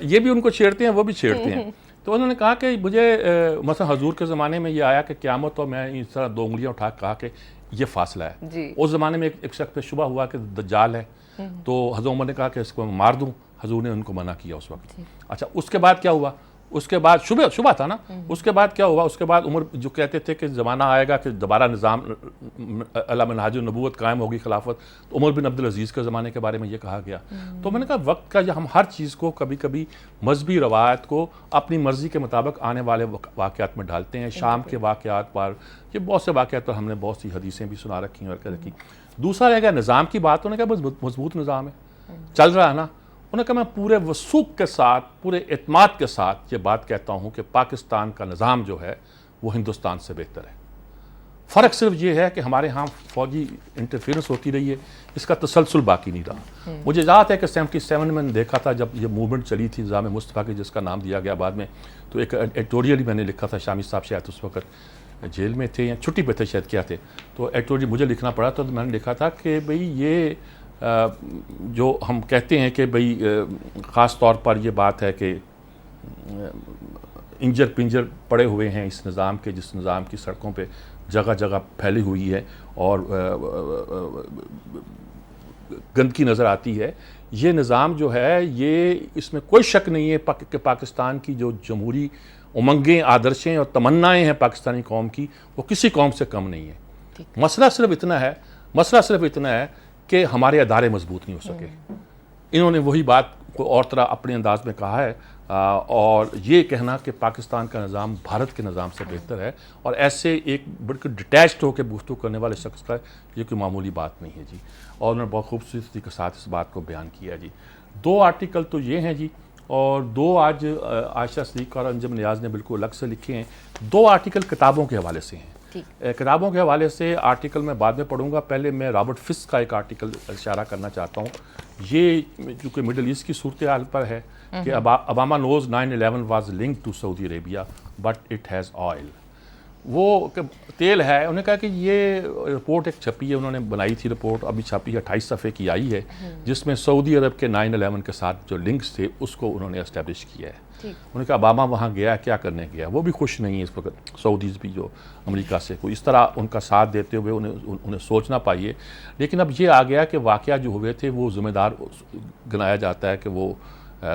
یہ بھی ان کو چھیڑتے ہیں، وہ بھی چھیڑتے ہیں۔ تو انہوں نے کہا کہ مجھے مثلا حضور کے زمانے میں یہ آیا کہ قیامت، اور میں اس طرح دو انگلیاں اٹھا کے کہا کہ یہ فاصلہ ہے۔ اس زمانے میں ایک شخص پہ شبہ ہوا کہ دجال ہے، تو حضرت عمر نے کہا کہ اس کو میں مار دوں، حضور نے ان کو منع کیا اس وقت۔ اچھا اس کے بعد کیا ہوا؟ اس کے بعد شبہ تھا نا، اس کے بعد کیا ہوا؟ اس کے بعد عمر جو کہتے تھے کہ زمانہ آئے گا کہ دوبارہ نظام علی منہاج النبوت قائم ہوگی، خلافت، تو عمر بن عبدالعزیز کے زمانے کے بارے میں یہ کہا گیا۔ تو میں نے کہا وقت کا ہم ہر چیز کو کبھی کبھی مذہبی روایت کو اپنی مرضی کے مطابق آنے والے واقعات میں ڈالتے ہیں۔ شام کے واقعات پر یہ بہت سے واقعات پر ہم نے بہت سی حدیثیں بھی سنا رکھی ہیں اور کہہ رکھی۔ دوسرا رہ گیا نظام کی بات، انہوں نے کہا بس مضبوط نظام ہے، چل رہا ہے نا۔ انہوں نے کہا میں پورے وثوق کے ساتھ، پورے اعتماد کے ساتھ یہ بات کہتا ہوں کہ پاکستان کا نظام جو ہے وہ ہندوستان سے بہتر ہے۔ فرق صرف یہ ہے کہ ہمارے ہاں فوجی انٹرفیئرنس ہوتی رہی ہے، اس کا تسلسل باقی نہیں رہا۔ مجھے یاد ہے کہ 77 میں نے دیکھا تھا جب یہ موومنٹ چلی تھی نظام مصطفیٰ کی، جس کا نام دیا گیا بعد میں، تو ایک ایڈیٹوریل ہی میں نے لکھا تھا، شامی صاحب شاید اس وقت جیل میں تھے یا چھٹی پہ تھے شاید، کیا تھے، تو ایڈیٹوریل مجھے لکھنا پڑا، تو میں نے لکھا تھا کہ بھئی یہ جو ہم کہتے ہیں کہ بھئی خاص طور پر یہ بات ہے کہ انجر پنجر پڑے ہوئے ہیں اس نظام کے، جس نظام کی سڑکوں پہ جگہ جگہ پھیلی ہوئی ہے اور گندگی نظر آتی ہے. یہ نظام جو ہے یہ اس میں کوئی شک نہیں ہے کہ پاکستان کی جو جمہوری امنگیں، آدرشیں اور تمنائیں ہیں پاکستانی قوم کی، وہ کسی قوم سے کم نہیں ہیں. مسئلہ صرف اتنا ہے کہ ہمارے ادارے مضبوط نہیں ہو سکے. انہوں نے وہی بات کو اور طرح اپنے انداز میں کہا ہے، اور یہ کہنا کہ پاکستان کا نظام بھارت کے نظام سے بہتر ہے، اور ایسے ایک بالکل ڈیٹیچڈ ہو کے گفتگو کرنے والے شخص کا یہ کوئی معمولی بات نہیں ہے جی. اور انہوں نے بہت خوبصورتی کے ساتھ اس بات کو بیان کیا ہے جی. 2 آرٹیکل تو یہ ہیں جی، اور 2 آج عائشہ صدیقہ اور انجم نیاز نے بالکل الگ سے لکھے ہیں. 2 آرٹیکل کتابوں کے حوالے سے ہیں. کتابوں کے حوالے سے آرٹیکل میں بعد میں پڑھوں گا، پہلے میں رابرٹ فسک کا ایک آرٹیکل اشارہ کرنا چاہتا ہوں. یہ چونکہ مڈل ایسٹ کی صورتحال پر ہے کہ Obama knows 9/11 was linked to Saudi Arabia but it has oil. وہ تیل ہے. انہوں نے کہا کہ یہ رپورٹ ایک چھپی ہے، انہوں نے بنائی تھی رپورٹ، ابھی چھپی ہے، 28 صفحے کی آئی ہے، جس میں سعودی عرب کے 9/11 کے ساتھ جو لنکس تھے اس کو انہوں نے اسٹیبلش کیا ہے. انہوں نے کہا اوباما وہاں گیا، کیا کرنے گیا؟ وہ بھی خوش نہیں ہے اس وقت، سعودیز بھی، جو امریکہ سے کوئی اس طرح ان کا ساتھ دیتے ہوئے انہیں سوچنا پائیے. لیکن اب یہ آ گیا کہ واقعہ جو ہوئے تھے وہ ذمہ دار گنایا جاتا ہے کہ وہ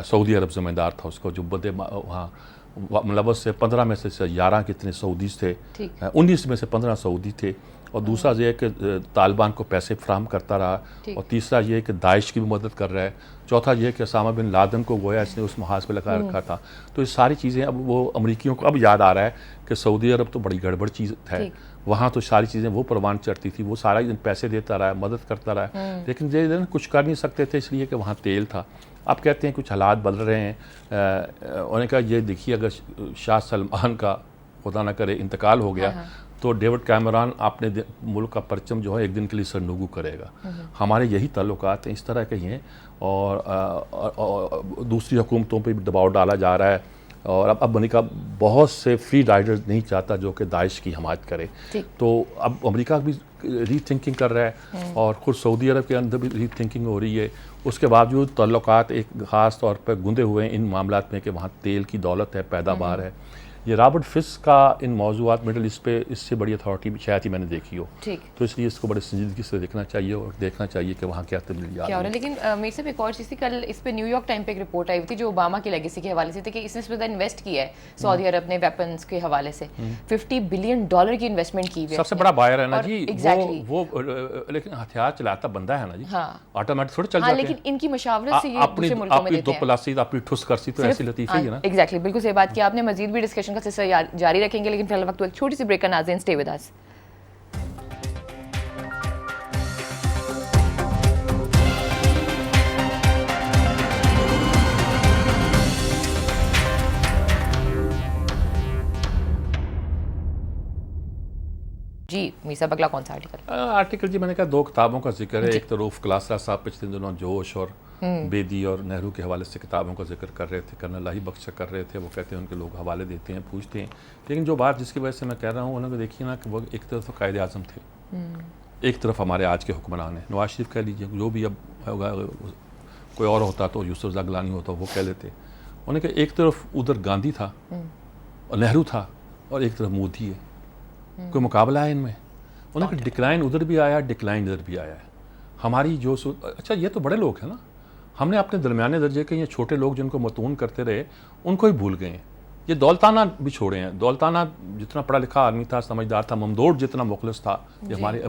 سعودی عرب ذمہ دار تھا اس کو. جو بدے وہاں ملوث سے 15 میں سے 11 کتنے سعودیز تھے، 19 میں سے 15 سعودی تھے. اور دوسرا یہ ہے کہ طالبان کو پیسے فراہم کرتا رہا، اور تیسرا یہ ہے کہ داعش کی بھی مدد کر رہا ہے. چوتھا یہ ہے کہ اسامہ بن لادن کو گویا اس نے اس محاذ پہ لگا رکھا تھا. تو یہ ساری چیزیں اب وہ امریکیوں کو اب یاد آ رہا ہے کہ سعودی عرب تو بڑی گڑبڑ چیز ہے، وہاں تو ساری چیزیں وہ پروان چڑھتی تھی، وہ سارا پیسے دیتا رہا ہے، مدد کرتا رہا ہے. لیکن یہ کچھ کر نہیں سکتے تھے اس لیے کہ وہاں تیل تھا. اب کہتے ہیں کچھ حالات بدل رہے ہیں. انہوں نے کہا یہ دیکھیے اگر شاہ سلمان کا خدا نہ کرے انتقال ہو گیا تو ڈیوڈ کیمران اپنے ملک کا پرچم جو ہے ایک دن کے لیے سرنگو کرے گا. ہمارے یہی تعلقات ہیں، اس طرح کے ہیں، اور دوسری حکومتوں پہ بھی دباؤ ڈالا جا رہا ہے. اور اب امریکہ بہت سے فری رائڈرز نہیں چاہتا جو کہ داعش کی حمایت کرے. تو اب امریکہ بھی ری تھنکنگ کر رہا ہے، اور خود سعودی عرب کے اندر بھی ری تھنکنگ ہو رہی ہے. اس کے باوجود تعلقات ایک خاص طور پہ گندے ہوئے ہیں ان معاملات میں کہ وہاں تیل کی دولت ہے، پیداوار ہے. یہ رابرٹ فسک کا ان موضوعات مڈل ایسٹ پہ اس سے بڑی اتھارٹی شاید ہی میں نے دیکھی ہو. تو اس لیے اس کو بڑے سنجیدگی سے دیکھنا چاہیے اور دیکھنا چاہیے کہ وہاں کیا تبدیلیات کیا ہو رہا ہے. لیکن میرے سے ایک اور چیز تھی، کل اس پہ نیو یارک ٹائم پہ ایک رپورٹ آئی ہوئی تھی جو اوباما کی لیگیسی کے حوالے سے تھی کہ اس نے اس پہ انویسٹ کیا ہے سعودی عرب نے ویپنز کے حوالے سے $50 بلین کی انویسٹمنٹ کی ہوئی ہے. سب سے بڑا بائر ہے نا جی وہ، لیکن ہتھیار چلاتا بندہ ہے نا جی، آٹومیٹک تھوڑا چل جاتے ہیں. لیکن ان کی مشاورت سے یہ دوسرے ملکوں میں دیتے ہیں. دو پلاسی اپنی ٹھس کرسی تو ایسی لطیفہ ہی ہے نا. ایگزیکٹلی، بالکل صحیح بات کیا آپ نے. مزید بھی ڈسکشن کا سلسلہ جاری رکھیں گے، لیکن فی الحال وقت ایک چھوٹی سی بریک کا. ناظرین اسٹے ود اس. جی میسا بگلا، کون سا آرٹیکل؟ جی میں نے کہا 2 کتابوں کا ذکر ہے. ایک تو روف کلاسرا صاحب پچھلے دنوں جوش اور بیدی اور نہرو کے حوالے سے کتابوں کا ذکر کر رہے تھے، کرنل لاہی بخش کر رہے تھے. وہ کہتے ہیں ان کے لوگ حوالے دیتے ہیں، پوچھتے ہیں. لیکن جو بات جس کی وجہ سے میں کہہ رہا ہوں، انہوں نے دیکھیے نا کہ وہ ایک طرف قائد اعظم تھے، ایک طرف ہمارے آج کے حکمران ہیں. نواز شریف کہہ لیجیے، جو بھی اب ہوگا، کوئی اور ہوتا تو یوسف رضا گیلانی ہوتا وہ کہہ لیتے. انہوں نے کہا ایک طرف ادھر گاندھی تھا اور نہرو تھا، اور ایک طرف مودی ہے، کوئی مقابلہ ہے ان میں. انہوں نے کہا ڈکلائن ادھر بھی آیا، ڈکلائن ادھر بھی آیا ہے. ہماری جو اچھا یہ تو بڑے لوگ ہیں نا، ہم نے اپنے درمیانے درجے کے یہ چھوٹے لوگ جن کو متون کرتے رہے ان کو ہی بھول گئے ہیں. یہ دولتانہ بھی چھوڑے ہیں. دولتانہ جتنا پڑھا لکھا آدمی تھا، سمجھدار تھا، ممدوڑ جتنا مخلص تھا، یہ ہمارے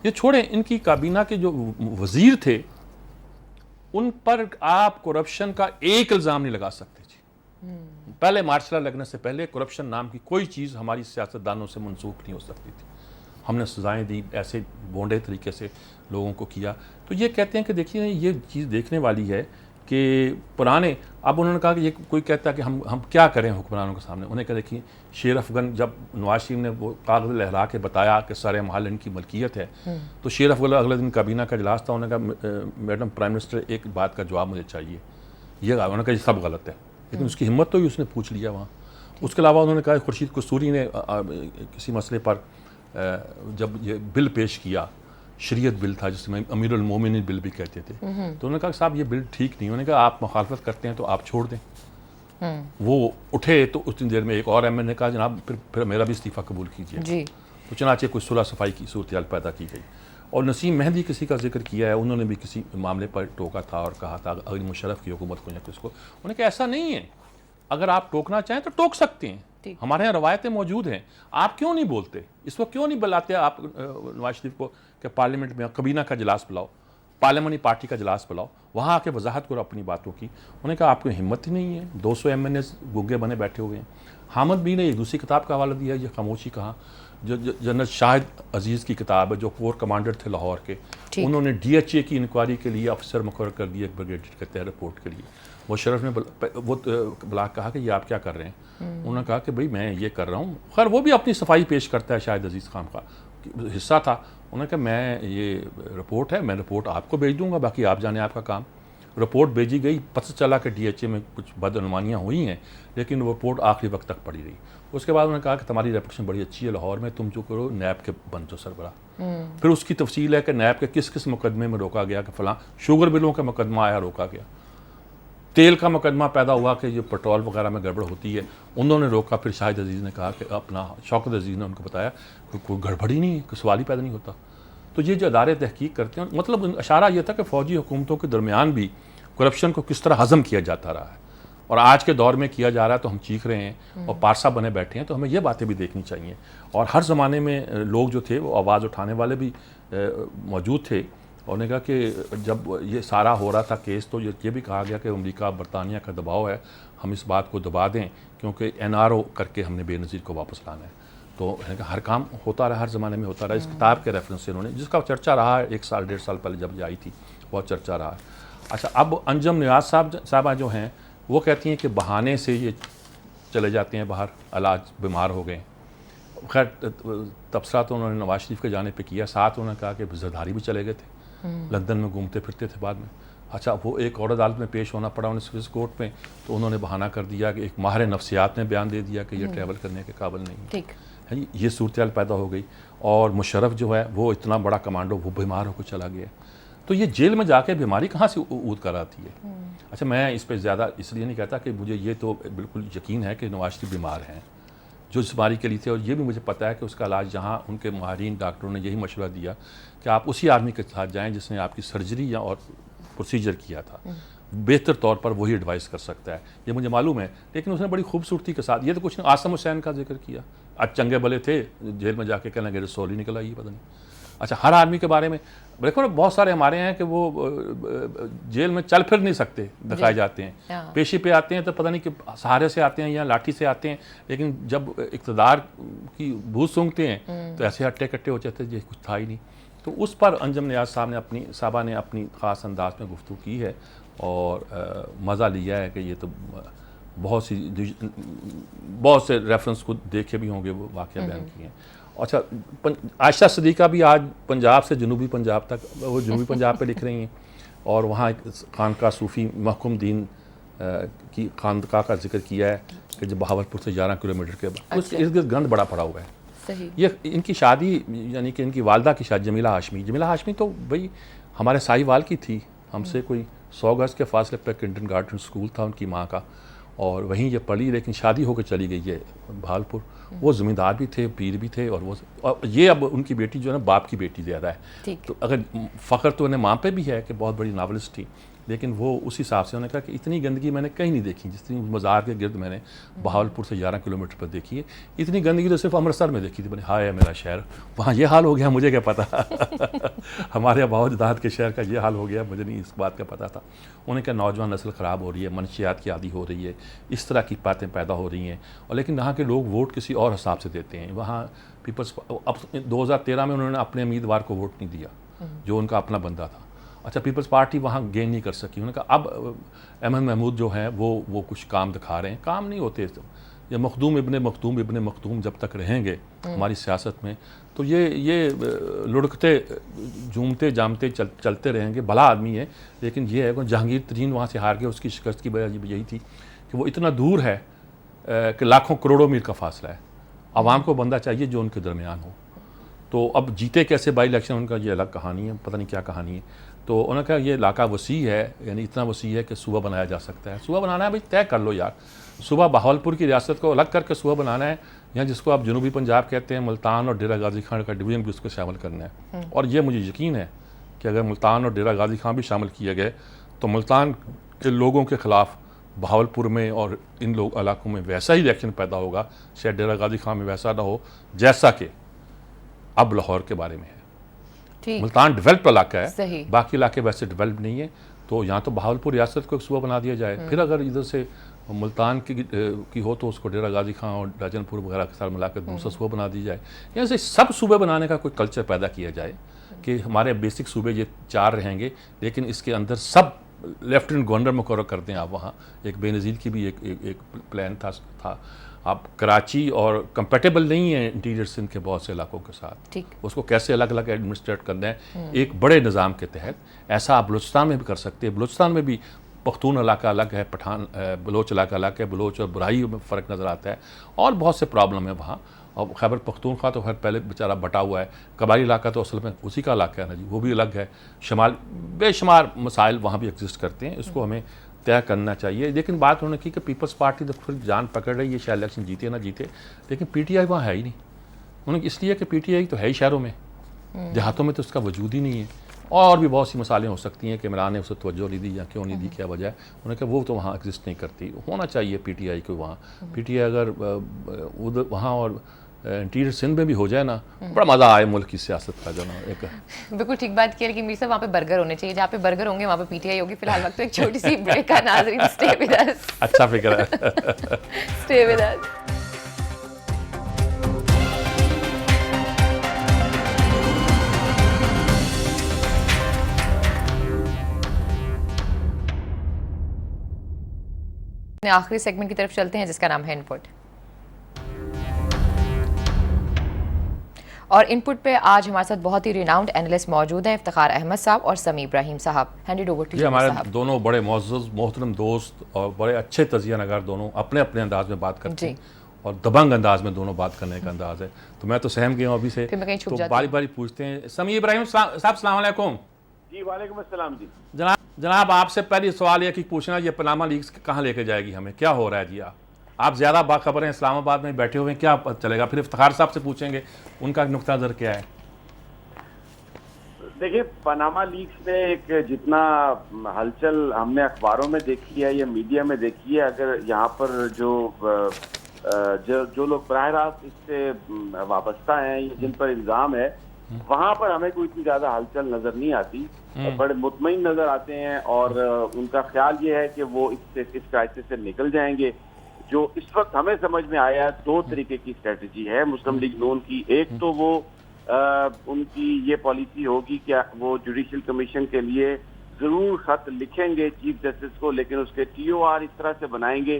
یہ چھوڑیں. ان کی کابینہ کے جو وزیر تھے ان پر آپ کرپشن کا ایک الزام نہیں لگا سکتے جی. پہلے مارشل لا لگنے سے پہلے کرپشن نام کی کوئی چیز ہماری سیاستدانوں سے منسوخ نہیں ہو سکتی تھی. ہم نے سزائیں دی، ایسے بونڈے طریقے سے لوگوں کو کیا. تو یہ کہتے ہیں کہ دیکھیے یہ چیز دیکھنے والی ہے کہ پرانے، اب انہوں نے کہا کہ یہ کوئی کہتا ہے کہ ہم کیا کریں حکمرانوں کے سامنے. انہوں نے کہا دیکھیے شیر افغان، جب نواز شریف نے وہ کاغذ لہرا کے بتایا کہ سارے محل ان کی ملکیت ہے، تو شیر افغان اگلے دن کابینہ کا اجلاس تھا. انہوں نے کہا میڈم پرائم منسٹر ایک بات کا جواب مجھے چاہیے. انہوں نے کہا یہ سب غلط ہے، لیکن اس کی ہمت تو ہی اس نے پوچھ لیا وہاں. اس کے علاوہ انہوں نے کہا خورشید قصوری نے کسی مسئلے پر جب یہ بل پیش کیا شریعت بل تھا جس میں امیر المومنین بل بھی کہتے تھے. تو انہوں نے کہا صاحب یہ بل ٹھیک نہیں. انہوں نے کہا آپ مخالفت کرتے ہیں تو آپ چھوڑ دیں. وہ اٹھے تو اتنی دیر میں ایک اور ایم این نے کہا جناب پھر میرا بھی استعفیٰ قبول کیجیے. جی. تو چنانچہ کوئی صلح صفائی کی صورتحال پیدا کی گئی. اور نسیم مہدی کسی کا ذکر کیا ہے, انہوں نے بھی کسی معاملے پر ٹوکا تھا اور کہا تھا اگر مشرف کی حکومت کو یا کس کو. انہوں نے کہا ایسا نہیں ہے, اگر آپ ٹوکنا چاہیں تو ٹوک سکتے ہیں, ہمارے یہاں روایتیں موجود ہیں, آپ کیوں نہیں بولتے؟ اس وقت کیوں نہیں بلاتے آپ نواز شریف کو کہ پارلیمنٹ میں کابینہ کا اجلاس بلاؤ, پارلیمنی پارٹی کا اجلاس بلاؤ, وہاں آ کے وضاحت کرو اپنی باتوں کی. انہوں نے کہا آپ کو ہمت ہی نہیں ہے, 200 ایم این ایز گنگے بنے بیٹھے ہوئے ہیں. حامد بھی نے ایک دوسری کتاب کا حوالہ دیا, یہ خاموشی کہاں, جو جنرل شاہد عزیز کی کتاب ہے, جو کور کمانڈر تھے لاہور کے. انہوں نے ڈی ایچ اے کی انکوائری کے لیے افسر مقرر کر دیا ایک بریگیڈیئر کے تحت رپورٹ کے لیے. وہ شرف نے وہ بلا کہا کہ یہ آپ کیا کر رہے ہیں؟ انہوں نے کہا کہ بھئی میں یہ کر رہا ہوں. خیر وہ بھی اپنی صفائی پیش کرتا ہے, شاہد عزیز خان کا حصہ تھا. انہوں نے کہا میں یہ رپورٹ ہے, میں رپورٹ آپ کو بھیج دوں گا, باقی آپ جانے آپ کا کام. رپورٹ بھیجی گئی, پتہ چلا کہ ڈی ایچ اے میں کچھ بدعنوانیاں ہوئی ہیں, لیکن وہ رپورٹ آخری وقت تک پڑی رہی. اس کے بعد انہوں نے کہا کہ تمہاری ریپوٹیشن بڑی اچھی ہے لاہور میں, تم جو کرو نیب کے بن جو سربراہ. پھر اس کی تفصیل ہے کہ نیب کے کس کس مقدمے میں روکا گیا, کہ فلاں شوگر بلوں کا مقدمہ آیا روکا گیا, تیل کا مقدمہ پیدا ہوا کہ یہ پٹرول وغیرہ میں گڑبڑ ہوتی ہے, انہوں نے روکا. پھر شاہد عزیز نے کہا کہ اپنا شوکت عزیز نے ان کو بتایا کہ کوئی گڑبڑ ہی نہیں ہے, کوئی سوال ہی پیدا نہیں ہوتا. تو یہ جو ادارے تحقیق کرتے ہیں, مطلب اشارہ یہ تھا کہ فوجی حکومتوں کے درمیان بھی کرپشن کو کس طرح ہضم کیا جاتا رہا ہے, اور آج کے دور میں کیا جا رہا ہے. تو ہم چیخ رہے ہیں اور پارسا بنے بیٹھے ہیں, تو ہمیں یہ باتیں بھی دیکھنی چاہیے. اور ہر زمانے میں لوگ جو تھے وہ آواز اٹھانے والے بھی موجود تھے. اور نے کہا کہ جب یہ سارا ہو رہا تھا کیس, تو یہ بھی کہا گیا کہ امریکہ برطانیہ کا دباؤ ہے, ہم اس بات کو دبا دیں کیونکہ این آر او کر کے ہم نے بے نظیر کو واپس لانا ہے. تو ہر کام ہوتا رہا, ہر زمانے میں ہوتا رہا. اس کتاب کے ریفرنس سے انہوں نے, جس کا چرچا رہا ہے 1 سال 1.5 سال پہلے جب یہ آئی تھی, بہت چرچا رہا ہے. اچھا, اب انجم نیاز صاحبہ جو ہیں وہ کہتی ہیں کہ بہانے سے یہ چلے جاتے ہیں باہر, علاج بیمار ہو گئے. خیر تبصرہ تو انہوں نے نواز شریف کے جانے پہ کیا, ساتھ انہوں نے کہا کہ زرداری بھی چلے گئے تھے, لندن میں گھومتے پھرتے تھے بعد میں. اچھا, وہ ایک اور عدالت میں پیش ہونا پڑا انہیں سوئس کورٹ میں, تو انہوں نے بہانہ کر دیا کہ ایک ماہر نفسیات نے بیان دے دیا کہ یہ ٹریول کرنے کے قابل نہیں ہے. یہ صورتحال پیدا ہو گئی. اور مشرف جو ہے وہ اتنا بڑا کمانڈو, وہ بیمار ہو کے چلا گیا. تو یہ جیل میں جا کے بیماری کہاں سے اود کر آتی ہے؟ اچھا, میں اس پہ زیادہ اس لیے نہیں کہتا کہ مجھے یہ تو بالکل یقین ہے کہ نواز شریف بیمار ہیں جو اس بیماری کے لیے تھے, اور یہ بھی مجھے پتہ ہے کہ اس کا علاج جہاں ان کے ماہرین ڈاکٹروں نے یہی مشورہ دیا کہ آپ اسی آدمی کے ساتھ جائیں جس نے آپ کی سرجری یا اور پروسیجر کیا تھا, بہتر طور پر وہی ایڈوائز کر سکتا ہے. یہ مجھے معلوم ہے, لیکن اس نے بڑی خوبصورتی کے ساتھ, یہ تو کچھ نہیں, عاصم حسین کا ذکر کیا, آج چنگے بلے تھے, جیل میں جا کے کہنا کہ رسول ہی نکل آئی, پتہ نہیں. اچھا, ہر آدمی کے بارے میں دیکھو, بہت سارے ہمارے ہیں کہ وہ جیل میں چل پھر نہیں سکتے, دکھائے جاتے ہیں, پیشی پہ آتے ہیں تو پتہ نہیں کہ سہارے سے آتے ہیں یا لاٹھی سے آتے ہیں, لیکن جب اقتدار کی بو سونگتے ہیں تو ایسے ہٹے کٹے ہو جاتے ہیں, یہ کچھ تھا ہی نہیں. تو اس پر انجم نیاز صاحبہ نے اپنی خاص انداز میں گفتگو کی ہے, اور مزہ لیا ہے کہ یہ تو بہت سے ریفرنس کو دیکھے بھی ہوں گے, وہ واقعہ بیان کیے ہیں. اچھا, عائشہ صدیقہ بھی آج پنجاب سے جنوبی پنجاب تک, وہ جنوبی پنجاب پہ لکھ رہی ہیں, اور وہاں ایک خانقاہ صوفی محکم دین کی خانقاہ کا ذکر کیا ہے کہ جو بہاولپور سے 11 کلومیٹر کے بعد, اس کے ارد گرد گند بڑا پڑا ہوا ہے. یہ ان کی شادی, یعنی کہ ان کی والدہ کی شادی جمیلہ ہاشمی تو بھئی ہمارے سائی وال کی تھی, ہم سے کوئی 100 گز کے فاصلے پر کنڈن گارڈن اسکول تھا ان کی ماں کا, اور وہیں یہ پڑھی, لیکن شادی ہو کے چلی گئی ہے بہاولپور. وہ زمیندار بھی تھے, پیر بھی تھے, اور یہ اب ان کی بیٹی جو ہے نا باپ کی بیٹی زیادہ ہے. تو اگر فخر تو انہیں ماں پہ بھی ہے کہ بہت بڑی ناولسٹ تھی, لیکن وہ اس حساب سے انہوں نے کہا کہ اتنی گندگی میں نے کہیں نہیں دیکھی جتنی مزار کے گرد میں نے بہاولپور سے 11 کلومیٹر پر دیکھی ہے. اتنی گندگی تو صرف امرتسر میں دیکھی تھی. بنے ہائے میرا شہر, وہاں یہ حال ہو گیا, مجھے کیا پتا. ہمارے اباؤ اجداد کے شہر کا یہ حال ہو گیا, مجھے نہیں اس بات کا پتا تھا. انہیں کہا نوجوان نسل خراب ہو رہی ہے, منشیات کی عادی ہو رہی ہے, اس طرح کی باتیں پیدا ہو رہی ہیں. اور لیکن یہاں کے لوگ ووٹ کسی اور حساب سے دیتے ہیں. وہاں پیپلز, اب 2013 میں انہوں نے اپنے امیدوار کو ووٹ نہیں دیا جو ان کا اپنا بندہ تھا. اچھا, پیپلز پارٹی وہاں گین نہیں کر سکی. انہوں نے کہا اب احمد محمود جو ہیں وہ کچھ کام دکھا رہے ہیں, کام نہیں ہوتے. یہ مخدوم ابن مخدوم جب تک رہیں گے ہماری سیاست میں, تو یہ لڑکتے جھومتے جامتے چلتے رہیں گے. بھلا آدمی ہے, لیکن یہ ہے کہ جہانگیر ترین وہاں سے ہار گئے, اس کی شکست کی وجہ یہی تھی کہ وہ اتنا دور ہے کہ لاکھوں کروڑوں میل کا فاصلہ ہے. عوام کو بندہ چاہیے جو ان کے درمیان ہو. تو اب جیتے کیسے بائی الیکشن ان کا یہ الگ کہانی ہے, پتہ نہیں کیا کہانی ہے. تو انہوں نے کہا یہ علاقہ وسیع ہے, یعنی اتنا وسیع ہے کہ صوبہ بنایا جا سکتا ہے. صوبہ بنانا ہے بھائی طے کر لو یار, صوبہ بہاولپور کی ریاست کو الگ کر کے صوبہ بنانا ہے, یا جس کو آپ جنوبی پنجاب کہتے ہیں ملتان اور ڈیرہ غازی خان کا ڈویژن بھی اس کو شامل کرنا ہے. اور یہ مجھے یقین ہے کہ اگر ملتان اور ڈیرہ غازی خان بھی شامل کیے گئے تو ملتان کے لوگوں کے خلاف بہاولپور میں اور ان علاقوں میں ویسا ہی ریئیکشن پیدا ہوگا, شاید ڈیرہ غازی خان میں ویسا نہ ہو جیسا کہ اب لاہور کے بارے میں ہے. ملتان ڈیولپ علاقہ ہے, باقی علاقے ویسے ڈیولپ نہیں ہیں. تو یہاں تو بہاولپور ریاست کو ایک صوبہ بنا دیا جائے, پھر اگر ادھر سے ملتان کی ہو تو اس کو ڈیرہ غازی خان اور راجن پور وغیرہ کے ساتھ ملا کے دوسرا صوبہ بنا دی جائے. یہاں سے سب صوبے بنانے کا کوئی کلچر پیدا کیا جائے کہ ہمارے بیسک صوبے یہ 4 رہیں گے, لیکن اس کے اندر سب لیفٹنٹ گورنر مقرر کر دیں آپ وہاں. ایک بے نظیر کی بھی ایک پلان تھا. اب کراچی اور کمپیٹیبل نہیں ہے انٹیریئر سندھ کے بہت سے علاقوں کے ساتھ, اس کو کیسے الگ الگ ایڈمنسٹریٹ کرنا ہے ایک بڑے نظام کے تحت. ایسا آپ بلوچستان میں بھی کر سکتے ہیں. بلوچستان میں بھی پختون علاقہ الگ ہے, بلوچ علاقہ الگ ہے, بلوچ اور برائی میں فرق نظر آتا ہے, اور بہت سے پرابلم ہیں وہاں. اور خیبر پختونخوا تو پہلے بیچارہ بٹا ہوا ہے, قبائلی علاقہ تو اصل میں اسی کا علاقہ ہے نا جی, وہ بھی الگ ہے. شمال بے شمار مسائل وہاں بھی ایگزسٹ کرتے ہیں, اس کو ہمیں طے کرنا چاہیے. لیکن بات انہوں نے کی کہ پیپلز پارٹی تو پھر جان پکڑ رہی ہے, شاید الیکشن جیتے نہ جیتے, لیکن پی ٹی آئی وہاں ہے ہی نہیں. انہوں نے اس لیے کہ پی ٹی آئی تو ہے ہی شہروں میں, دیہاتوں میں تو اس کا وجود ہی نہیں ہے. اور بھی بہت سی مسائلیں ہو سکتی ہیں کہ عمران نے اسے توجہ نہیں دی یا کیوں نہیں دی, کیا وجہ ہے. انہوں نے کہا وہ تو وہاں ایگزسٹ نہیں کرتی, ہونا چاہیے پی ٹی آئی کو وہاں. پی ٹی آئی اگر وہاں اور انٹیریئر سندھ میں بھی ہو جائے نا, بڑا مزہ آئے ملک کی سیاست کا. جو نا ایک بالکل ٹھیک بات کی, لیکن میر صاحب وہاں پہ برگر ہونے چاہیے, جہاں پہ برگر ہوں گے وہاں پہ پی ٹی آئی ہوگی. فی الحال وقت تو ایک چھوٹی سی بریک ہے. ناظرین اسٹے ود اس, اچھا فکر ہے, اسٹے ود اس. آخری سیگمنٹ کی طرف چلتے ہیں جس کا نام ہے ان پٹ. اور ان پٹ پہ آج ہمارے ساتھ بہت ہی ریناؤنڈ اینالسٹ موجود ہیں, افتخار احمد صاحب اور سمیع ابراہیم صاحب. Hand over to you. ہمارے دونوں بڑے معزز محترم دوست اور بڑے اچھے تجزیہ نگار, دونوں اپنے اپنے انداز میں بات کرتے ہیں, اور دبنگ انداز میں دونوں بات کرنے کا انداز ہے. تو میں تو سہم گیا ہوں ابھی سے, تو باری باری پوچھتے ہیں. سمیع ابراہیم صاحب السلام علیکم. جی وعلیکم السلام. جی جناب آپ سے پہلی سوال یہ کہ پوچھنا, یہ پاناما لیکس کہاں لے کے جائے گی ہمیں, کیا ہو رہا ہے جی؟ آپ زیادہ باخبر ہیں, اسلام آباد میں بیٹھے ہوئے ہیں, کیا چلے گا؟ پھر افتخار صاحب سے پوچھیں گے ان کا نقطہ نظر کیا ہے. دیکھیے, پاناما لیکس میں ایک جتنا ہلچل ہم نے اخباروں میں دیکھی ہے یا میڈیا میں دیکھی ہے, اگر یہاں پر جو لوگ براہ راست اس سے وابستہ ہیں, جن پر الزام ہے, وہاں پر ہمیں کوئی اتنی زیادہ ہلچل نظر نہیں آتی. بڑے مطمئن نظر آتے ہیں, اور ان کا خیال یہ ہے کہ وہ اس کرائسس سے نکل جائیں گے. جو اس وقت ہمیں سمجھ میں آیا ہے, 2 طریقے کی اسٹریٹجی ہے مسلم لیگ نون کی. ایک تو وہ ان کی یہ پالیسی ہوگی کہ وہ جوڈیشل کمیشن کے لیے ضرور خط لکھیں گے چیف جسٹس کو, لیکن اس کے ٹی او آر اس طرح سے بنائیں گے,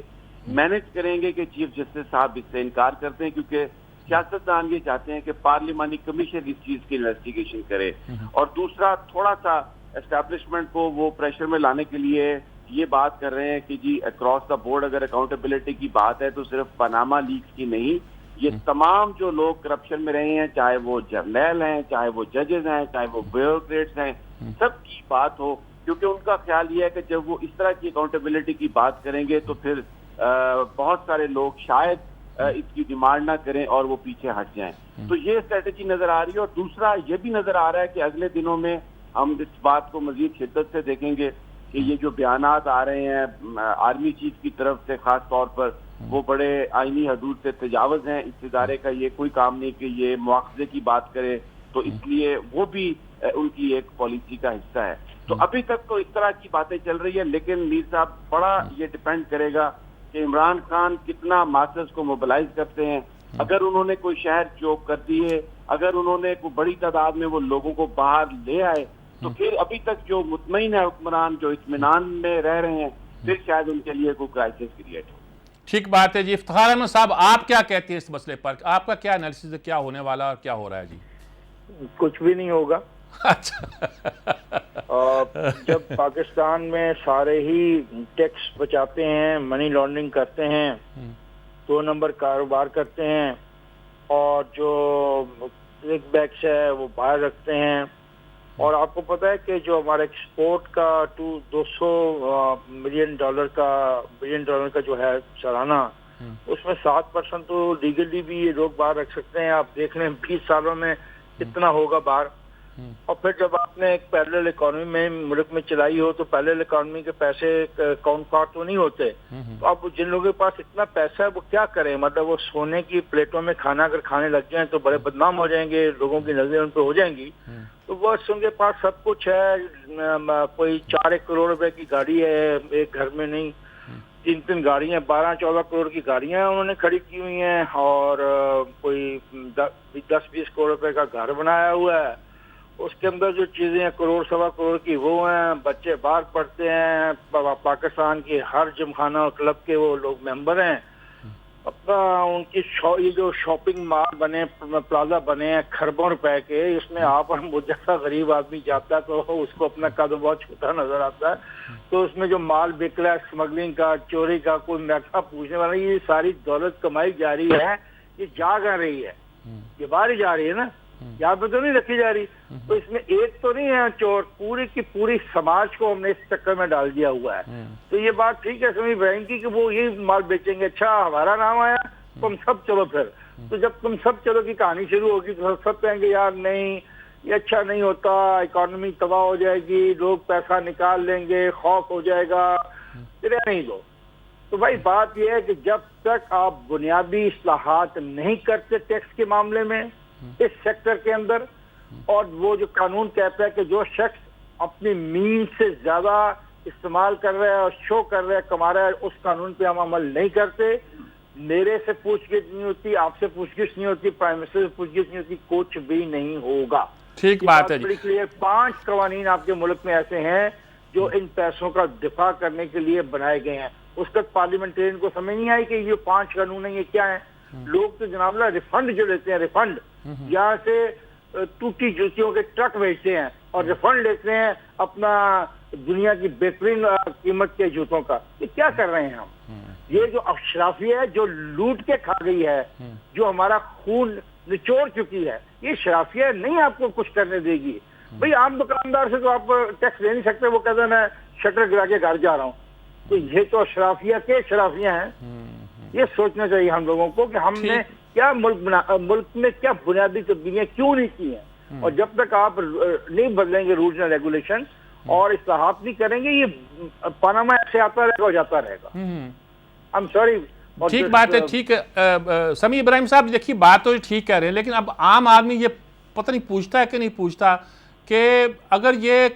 مینج کریں گے کہ چیف جسٹس صاحب اس سے انکار کرتے ہیں, کیونکہ سیاستدان یہ چاہتے ہیں کہ پارلیمانی کمیشن اس چیز کی انویسٹیگیشن کرے. اور دوسرا, تھوڑا سا اسٹیبلشمنٹ کو وہ پریشر میں لانے کے لیے یہ بات کر رہے ہیں کہ جی اکراس دا بورڈ اگر اکاؤنٹیبلٹی کی بات ہے تو صرف پاناما لیکس کی نہیں, یہ تمام جو لوگ کرپشن میں رہے ہیں, چاہے وہ جرنیل ہیں, چاہے وہ ججز ہیں, چاہے وہ بیوروکریٹس ہیں, سب کی بات ہو. کیونکہ ان کا خیال یہ ہے کہ جب وہ اس طرح کی اکاؤنٹیبلٹی کی بات کریں گے تو پھر بہت سارے لوگ شاید اس کی ڈیمانڈ نہ کریں اور وہ پیچھے ہٹ جائیں. تو یہ اسٹریٹجی نظر آ رہی ہے. اور دوسرا یہ بھی نظر آ رہا ہے کہ اگلے دنوں میں ہم اس بات کو مزید شدت سے دیکھیں گے کہ یہ جو بیانات آ رہے ہیں آرمی چیف کی طرف سے, خاص طور پر وہ بڑے آئینی حدود سے تجاوز ہیں. اس ادارے کا یہ کوئی کام نہیں کہ یہ مواخذے کی بات کرے, تو اس لیے وہ بھی ان کی ایک پالیسی کا حصہ ہے. تو ابھی تک تو اس طرح کی باتیں چل رہی ہے, لیکن میر صاحب بڑا یہ ڈیپینڈ کرے گا کہ عمران خان کتنا ماسز کو موبلائز کرتے ہیں. اگر انہوں نے کوئی شہر چوک کر دیے, اگر انہوں نے کوئی بڑی تعداد میں وہ لوگوں کو باہر لے آئے, تو پھر ابھی تک جو مطمئن ہے حکمران, جو اطمینان میں رہ رہے ہیں, پھر شاید ان کے لیے کوئی کرائسس کریٹ ہو. ٹھیک بات ہے جی. افتخار احمد صاحب آپ کیا کہتے ہیں اس مسئلے پر, آپ کا کیا انالیسس ہے, کیا ہونے والا اور کیا ہو رہا ہے جی؟ کچھ بھی نہیں ہوگا. جب پاکستان میں سارے ہی ٹیکس بچاتے ہیں, منی لانڈرنگ کرتے ہیں, 2 نمبر کاروبار کرتے ہیں, اور جو ایک بیگس ہے وہ باہر رکھتے ہیں. اور آپ کو پتا ہے کہ جو ہمارا ایکسپورٹ کا $200 بلین کا جو ہے سالانہ، اس میں 7% تو لیگلی بھی یہ لوگ باہر رکھ سکتے ہیں. آپ دیکھ لیں 20 سالوں میں کتنا ہوگا باہر. اور پھر جب آپ نے ایک پیرلل اکانومی میں ملک میں چلائی ہو تو پیرلل اکانومی کے پیسے کاؤنٹ کارڈ تو نہیں ہوتے. تو اب جن لوگوں کے پاس اتنا پیسہ ہے وہ کیا کریں؟ مطلب وہ سونے کی پلیٹوں میں کھانا اگر کھانے لگ جائیں تو بڑے بدنام ہو جائیں گے، لوگوں کی نظریں ان پہ ہو جائیں گی. تو وہ ان کے پاس سب کچھ ہے. کوئی 4-1 کروڑ روپے کی گاڑی ہے ایک گھر میں، نہیں 3 گاڑیاں، 12-14 کروڑ کی گاڑیاں انہوں نے کھڑی کی ہوئی ہیں، اور کوئی 10-20 کروڑ روپے کا گھر بنایا ہوا ہے. اس کے اندر جو چیزیں ہیں 1-1.25 کروڑ کی وہ ہیں. بچے باہر پڑھتے ہیں، پاکستان کے ہر جمخانہ اور کلب کے وہ لوگ ممبر ہیں. اپنا ان کی یہ جو شاپنگ مال بنے، پلازا بنے ہیں کھربوں روپے کے، اس میں آپ اور مجھ جیسا غریب آدمی جاتا ہے تو اس کو اپنا قد بہت چھوٹا نظر آتا ہے. تو اس میں جو مال بک رہا ہے اسمگلنگ کا، چوری کا، کوئی محکمہ پوچھنے والا، یہ ساری دولت کمائی جا رہی ہے. یہ جا کر رہی ہے، یہ باہر ہی جا رہی ہے نا، یہاں پہ تو نہیں رکھی جا رہی. تو اس میں ایک تو نہیں ہے چور، پوری کی پوری سماج کو ہم نے اس چکر میں ڈال دیا ہوا ہے. تو یہ بات ٹھیک ہے سمی بہن کی کہ وہ یہی مال بیچیں گے. اچھا ہمارا نام آیا تم سب چلو پھر. تو جب تم سب چلو کی کہانی شروع ہوگی تو سب کہیں گے یار نہیں یہ اچھا نہیں ہوتا، اکانومی تباہ ہو جائے گی، لوگ پیسہ نکال لیں گے، خوف ہو جائے گا، نہیں دو. تو بھائی بات یہ ہے کہ جب تک آپ بنیادی اصلاحات نہیں کرتے ٹیکس کے معاملے میں اس سیکٹر کے اندر، اور وہ جو قانون کہتا ہے کہ جو شخص اپنی مین سے زیادہ استعمال کر رہا ہے اور شو کر رہا ہے، کما رہا ہے، اس قانون پہ ہم عمل نہیں کرتے. میرے سے پوچھ گچھ نہیں ہوتی، آپ سے پوچھ گچھ نہیں ہوتی، پرائم منسٹر سے پوچھ گچھ نہیں ہوتی، کچھ بھی نہیں ہوگا. ٹھیک بات ہے جی. 5 قوانین آپ کے ملک میں ایسے ہیں جو ان پیسوں کا دفاع کرنے کے لیے بنائے گئے ہیں. اس تک پارلیمنٹرین کو سمجھ نہیں آئی کہ یہ 5 قانون ہیں، یہ کیا ہیں. لوگ تو جناب اللہ ریفنڈ جو لیتے ہیں، ریفنڈ یہاں سے ٹوٹی جوتیوں کے ٹرک بیچتے ہیں اور ریفنڈ لیتے ہیں اپنا دنیا کی بہترین قیمت کے جوتوں کا. یہ کیا کر رہے ہیں ہم؟ یہ جو اشرافیہ ہے جو لوٹ کے کھا گئی ہے، جو ہمارا خون نچوڑ چکی ہے، یہ اشرافیہ نہیں آپ کو کچھ کرنے دے گی. بھئی عام دکاندار سے تو آپ ٹیکس لے نہیں سکتے، وہ کہتے ہیں میں شٹر گرا کے گھر جا رہا ہوں. تو یہ تو اشرافیہ کے اشرافیہ ہیں. یہ سوچنا چاہیے ہم لوگوں کو کہ ہم نے کیا ملک میں کیا بنیادی تبدیلیاں کیوں نہیں کی ہیں. اور جب تک آپ نہیں بدلیں گے رولز اینڈ ریگولیشن اور اصلاحات نہیں کریں گے، یہ پاناما سے آتا رہے گا اور جاتا رہے گا. I'm sorry. ٹھیک بات ہے. ٹھیک ہے سمیع ابراہیم صاحب، دیکھیے بات تو ٹھیک کہہ رہے ہیں، لیکن اب عام آدمی یہ پتہ نہیں پوچھتا ہے کہ نہیں پوچھتا کہ اگر یہ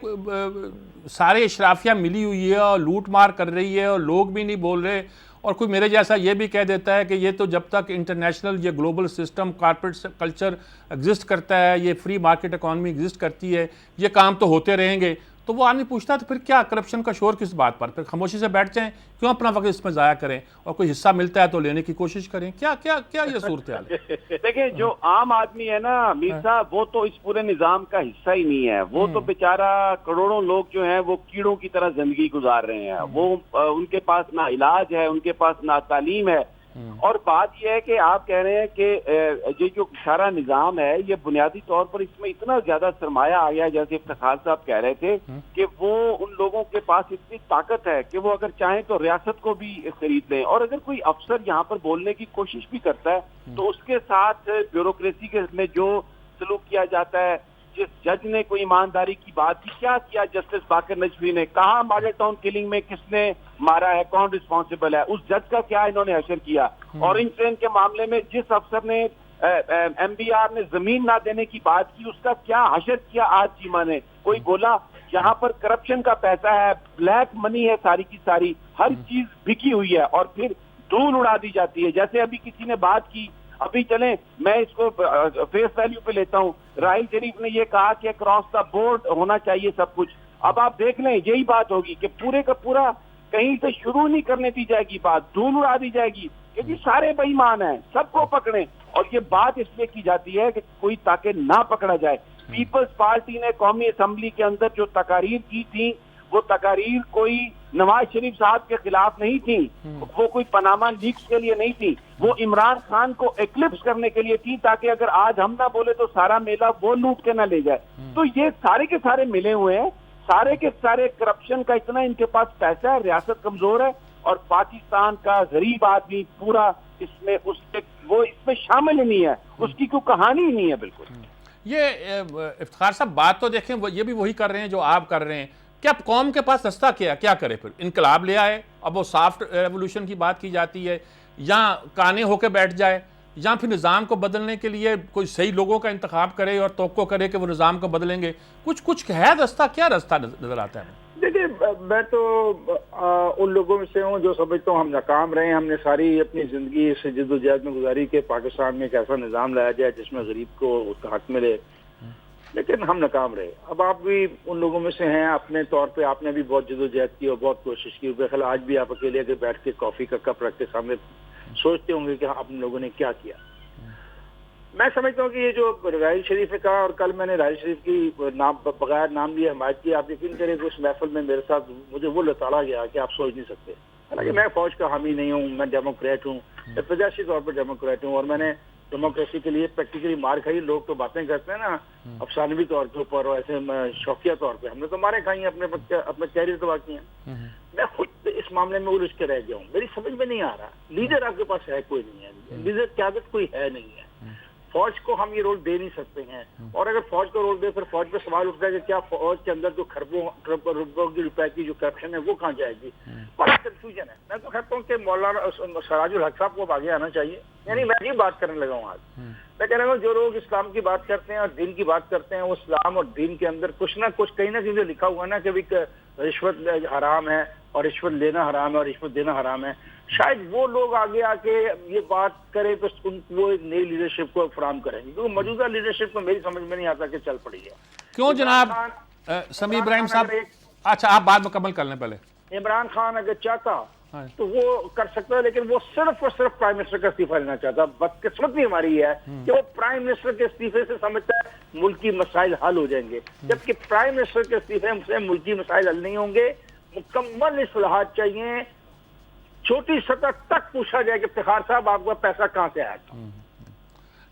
سارے اشرافیہ ملی ہوئی ہے اور لوٹ مار کر رہی ہے اور لوگ بھی نہیں بول رہے، اور کوئی میرے جیسا یہ بھی کہہ دیتا ہے کہ یہ تو جب تک انٹرنیشنل یہ global system corporate culture exist کرتا ہے، یہ فری مارکیٹ اکانومی ایگزسٹ کرتی ہے، یہ کام تو ہوتے رہیں گے. تو وہ آدمی پوچھتا ہے تو پھر کیا کرپشن کا شور کس بات پر؟ پھر خاموشی سے بیٹھ جائیں، کیوں اپنا وقت اس میں ضائع کریں، اور کوئی حصہ ملتا ہے تو لینے کی کوشش کریں. کیا کیا کیا یہ صورتحال ہے؟ دیکھیں جو عام آدمی ہے نا میر صاحب، وہ تو اس پورے نظام کا حصہ ہی نہیں ہے. وہ تو بیچارہ کروڑوں لوگ جو ہیں وہ کیڑوں کی طرح زندگی گزار رہے ہیں. وہ ان کے پاس نہ علاج ہے، ان کے پاس نہ تعلیم ہے. اور بات یہ ہے کہ آپ کہہ رہے ہیں کہ یہ جو سارا نظام ہے یہ بنیادی طور پر اس میں اتنا زیادہ سرمایہ آ گیا، جیسے افتخار صاحب کہہ رہے تھے کہ وہ ان لوگوں کے پاس اتنی طاقت ہے کہ وہ اگر چاہیں تو ریاست کو بھی خرید لیں. اور اگر کوئی افسر یہاں پر بولنے کی کوشش بھی کرتا ہے تو اس کے ساتھ بیوروکریسی کے میں جو سلوک کیا جاتا ہے، جس جج نے کوئی ایمانداری کی بات کی، کیا کیا جسٹس باقر نجوی نے، کہاں ماڈل ٹاؤن کلنگ میں کس نے مارا ہے، کون رسپانسبل ہے، اس جج کا کیا انہوں نے حشر کیا. اورنج ٹرین کے معاملے میں جس افسر نے ایم بی آر نے زمین نہ دینے کی بات کی، اس کا کیا حشر کیا آج چیمہ نے. کوئی بولا یہاں پر کرپشن کا پیسہ ہے، بلیک منی ہے ساری کی ساری، ہر چیز بکی ہوئی ہے اور پھر دھول اڑا دی جاتی ہے. جیسے ابھی کسی نے بات کی، ابھی چلیں میں اس کو فیس ویلیو پہ لیتا ہوں، راحیل شریف نے یہ کہا کہ اکراس دا بورڈ ہونا چاہیے سب کچھ. اب آپ دیکھ لیں یہی بات ہوگی کہ پورے کا پورا کہیں سے شروع نہیں کرنے دی جائے گی، بات دھول اڑا دی جائے گی کہ جی سارے بے ایمان ہیں، سب کو پکڑیں. اور یہ بات اس لیے کی جاتی ہے کہ کوئی تاکہ نہ پکڑا جائے. پیپلز پارٹی نے قومی اسمبلی کے اندر جو تقاریر کی تھی، وہ تقاریر کوئی نواز شریف صاحب کے خلاف نہیں تھی، وہ کوئی پاناما لیکس کے لیے نہیں تھی، وہ عمران خان کو ایکلپس کرنے کے لیے تھی تاکہ اگر آج ہم نہ بولے تو سارا میلہ وہ لوٹ کے نہ لے جائے. تو یہ سارے کے سارے ملے ہوئے ہیں، سارے کے سارے کرپشن کا اتنا ان کے پاس پیسہ ہے، ریاست کمزور ہے، اور پاکستان کا غریب آدمی پورا اس میں شامل ہی نہیں ہے، اس کی کوئی کہانی ہی نہیں ہے. بالکل یہ افتخار صاحب بات تو دیکھیں یہ بھی وہی کر رہے ہیں جو آپ کر رہے ہیں کہ اب قوم کے پاس رستہ کیا کرے؟ پھر انقلاب لے آئے، اب وہ سافٹ ریولوشن کی بات کی جاتی ہے، یا کانے ہو کے بیٹھ جائے، یا پھر نظام کو بدلنے کے لیے کوئی صحیح لوگوں کا انتخاب کرے اور توقع کرے کہ وہ نظام کو بدلیں گے. کچھ ہے رستہ؟ کیا رستہ نظر آتا ہے؟ دیکھیے میں تو ان لوگوں میں سے ہوں جو سمجھتا ہوں ہم ناکام رہے ہیں. ہم نے ساری اپنی زندگی اس جد و جہد میں گزاری کہ پاکستان میں ایک ایسا نظام لایا جائے جس میں غریب کو اس کا حق ملے، لیکن ہم ناکام رہے. اب آپ بھی ان لوگوں میں سے ہیں، اپنے طور پہ آپ نے بھی بہت جد و جہد کی اور بہت کوشش کی. میرے خیال آج بھی آپ اکیلے اگر بیٹھ کے کافی کا کپ رکھ کے سامنے سوچتے ہوں گے کہ ہم لوگوں نے کیا کیا. میں سمجھتا ہوں کہ یہ جو راحیل شریف نے کہا، اور کل میں نے راحیل شریف کی بغیر نام لیے حمایت کی، آپ یقین کریں کہ اس محفل میں میرے ساتھ مجھے وہ لتاڑا گیا کہ آپ سوچ نہیں سکتے. حالانکہ میں فوج کا حامی نہیں ہوں، میں ڈیموکریٹ ہوں، پیدائشی طور پر ڈیموکریٹ ہوں، اور میں نے ڈیموکریسی کے لیے پریکٹیکلی مار کھائی. لوگ تو باتیں کرتے ہیں نا افسانوی طور کے اوپر اور ایسے شوقیہ طور پہ، ہم نے تو مارے کھائی ہیں، اپنے کیریئر تباہ کیے ہیں. میں خود اس معاملے میں الجھ کے رہ گیا ہوں. میری سمجھ میں نہیں آ رہا لیڈر آپ کے پاس ہے کوئی نہیں ہے، لیڈر قیادت کوئی ہے نہیں ہے. فوج کو ہم یہ رول دے نہیں سکتے ہیں، اور اگر فوج کو رول دے پھر فوج پہ سوال اٹھتا ہے کہ کیا فوج کے اندر جو خربوں کی روپے کی جو کرپشن ہے وہ کہاں جائے گی. بڑا کنفیوژن ہے. میں تو کہتا ہوں کہ مولانا سراج الحق صاحب کو آگے آنا چاہیے. یعنی میں یہ بات کرنے لگا ہوں آج. میں کہہ رہا ہوں جو لوگ اسلام کی بات کرتے ہیں اور دین کی بات کرتے ہیں، وہ اسلام اور دین کے اندر کچھ نہ کچھ کہیں نہ کہیں لکھا ہوا ہے نا کہ رشوت حرام ہے اور رشوت لینا حرام ہے اور رشوت دینا حرام ہے. شاید وہ لوگ آگے آ کے یہ بات کریں تو وہ ایک نئی لیڈرشپ کو فراہم کریں گے، کیونکہ موجودہ لیڈرشپ کو میری سمجھ میں نہیں آتا کہ چل پڑی ہے. کیوں جناب سمیع ابراہیم صاحب؟ اچھا آپ بات مکمل کر لیں پہلے. عمران خان اگر چاہتا تو وہ کر سکتا ہے، لیکن وہ صرف اور صرف پرائم منسٹر کا استعفیٰ لینا چاہتا. بدقسمتی ہماری ہے کہ وہ پرائم منسٹر کے استعفے سے سمجھتا ہے ملکی مسائل حل ہو جائیں گے، جبکہ پرائم منسٹر کے استعفے سے ملکی مسائل حل نہیں ہوں گے. مکمل اصلاحات چاہیے. چھوٹی سطح تک پوچھا جائے کہ افتخار صاحب آپ کا پیسہ کہاں سے آیا تھا.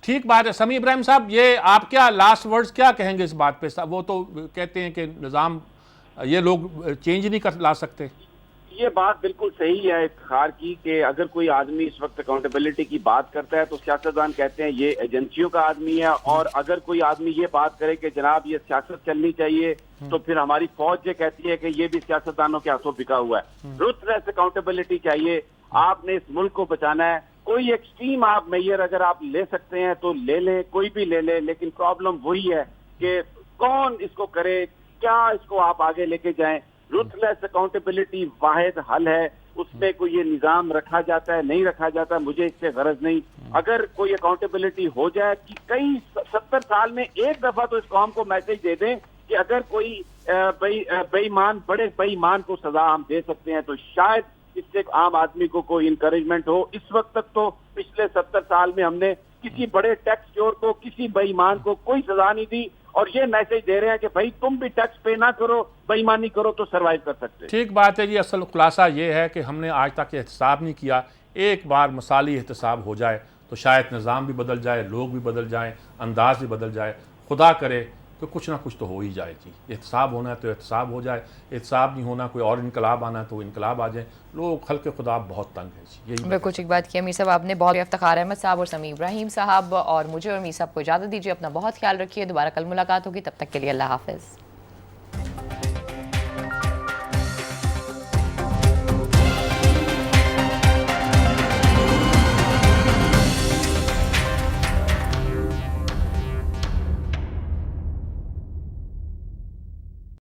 ٹھیک بات ہے. سمیع ابراہیم صاحب یہ آپ کیا لاسٹ ورڈز کیا کہیں گے اس بات پہ؟ وہ تو کہتے ہیں کہ نظام یہ لوگ چینج نہیں لا سکتے. یہ بات بالکل صحیح ہے افتخار کی کہ اگر کوئی آدمی اس وقت اکاؤنٹیبلٹی کی بات کرتا ہے تو سیاستدان کہتے ہیں یہ ایجنسیوں کا آدمی ہے، اور اگر کوئی آدمی یہ بات کرے کہ جناب یہ سیاست چلنی چاہیے تو پھر ہماری فوج یہ کہتی ہے کہ یہ بھی سیاستدانوں کے ہاتھوں بکا ہوا ہے. رuthless اکاؤنٹیبلٹی چاہیے. آپ نے اس ملک کو بچانا ہے. کوئی ایکسٹریم آپ میئر اگر آپ لے سکتے ہیں تو لے لیں، کوئی بھی لے لیں، لیکن پرابلم وہی ہے کہ کون اس کو کرے، کیا اس کو آپ آگے لے کے جائیں. رuthless اکاؤنٹیبلٹی واحد حل ہے. اس میں کوئی یہ نظام رکھا جاتا ہے نہیں رکھا جاتا، مجھے اس سے غرض نہیں. اگر کوئی اکاؤنٹیبلٹی ہو جائے کہ کئی 70 سال میں ایک دفعہ تو اس قوم کو میسج دے دیں کہ اگر کوئی بے ایمان بڑے بے ایمان کو سزا ہم دے سکتے ہیں تو شاید اس سے عام آدمی کو کوئی انکریجمنٹ ہو. اس وقت تک تو پچھلے 70 سال میں ہم نے کسی بڑے ٹیکس چور کو، کسی بے ایمان کو کوئی سزا نہیں دی، اور یہ میسج دے رہے ہیں کہ بھائی تم بھی ٹیکس پے نہ کرو، بے ایمانی کرو تو سروائیو کر سکتے. ٹھیک بات ہے جی. اصل خلاصہ یہ ہے کہ ہم نے آج تک احتساب نہیں کیا. ایک بار مثالی احتساب ہو جائے تو شاید نظام بھی بدل جائے، لوگ بھی بدل جائیں، انداز بھی بدل جائے. خدا کرے کہ کچھ نہ کچھ تو ہو ہی جائے گی. احتساب ہونا ہے تو احتساب ہو جائے، احتساب نہیں ہونا، کوئی اور انقلاب آنا ہے تو وہ انقلاب آ جائیں. لوگ خلق خدا بہت تنگ ہے جی. یہی بالکل ٹھیک بات کی امیر صاحب آپ نے. بہت افتخار احمد صاحب اور سمیع ابراہیم صاحب اور مجھے اور امیر صاحب کو اجازت دیجیے. اپنا بہت خیال رکھیے. دوبارہ کل ملاقات ہوگی، تب تک کے لیے اللہ حافظ.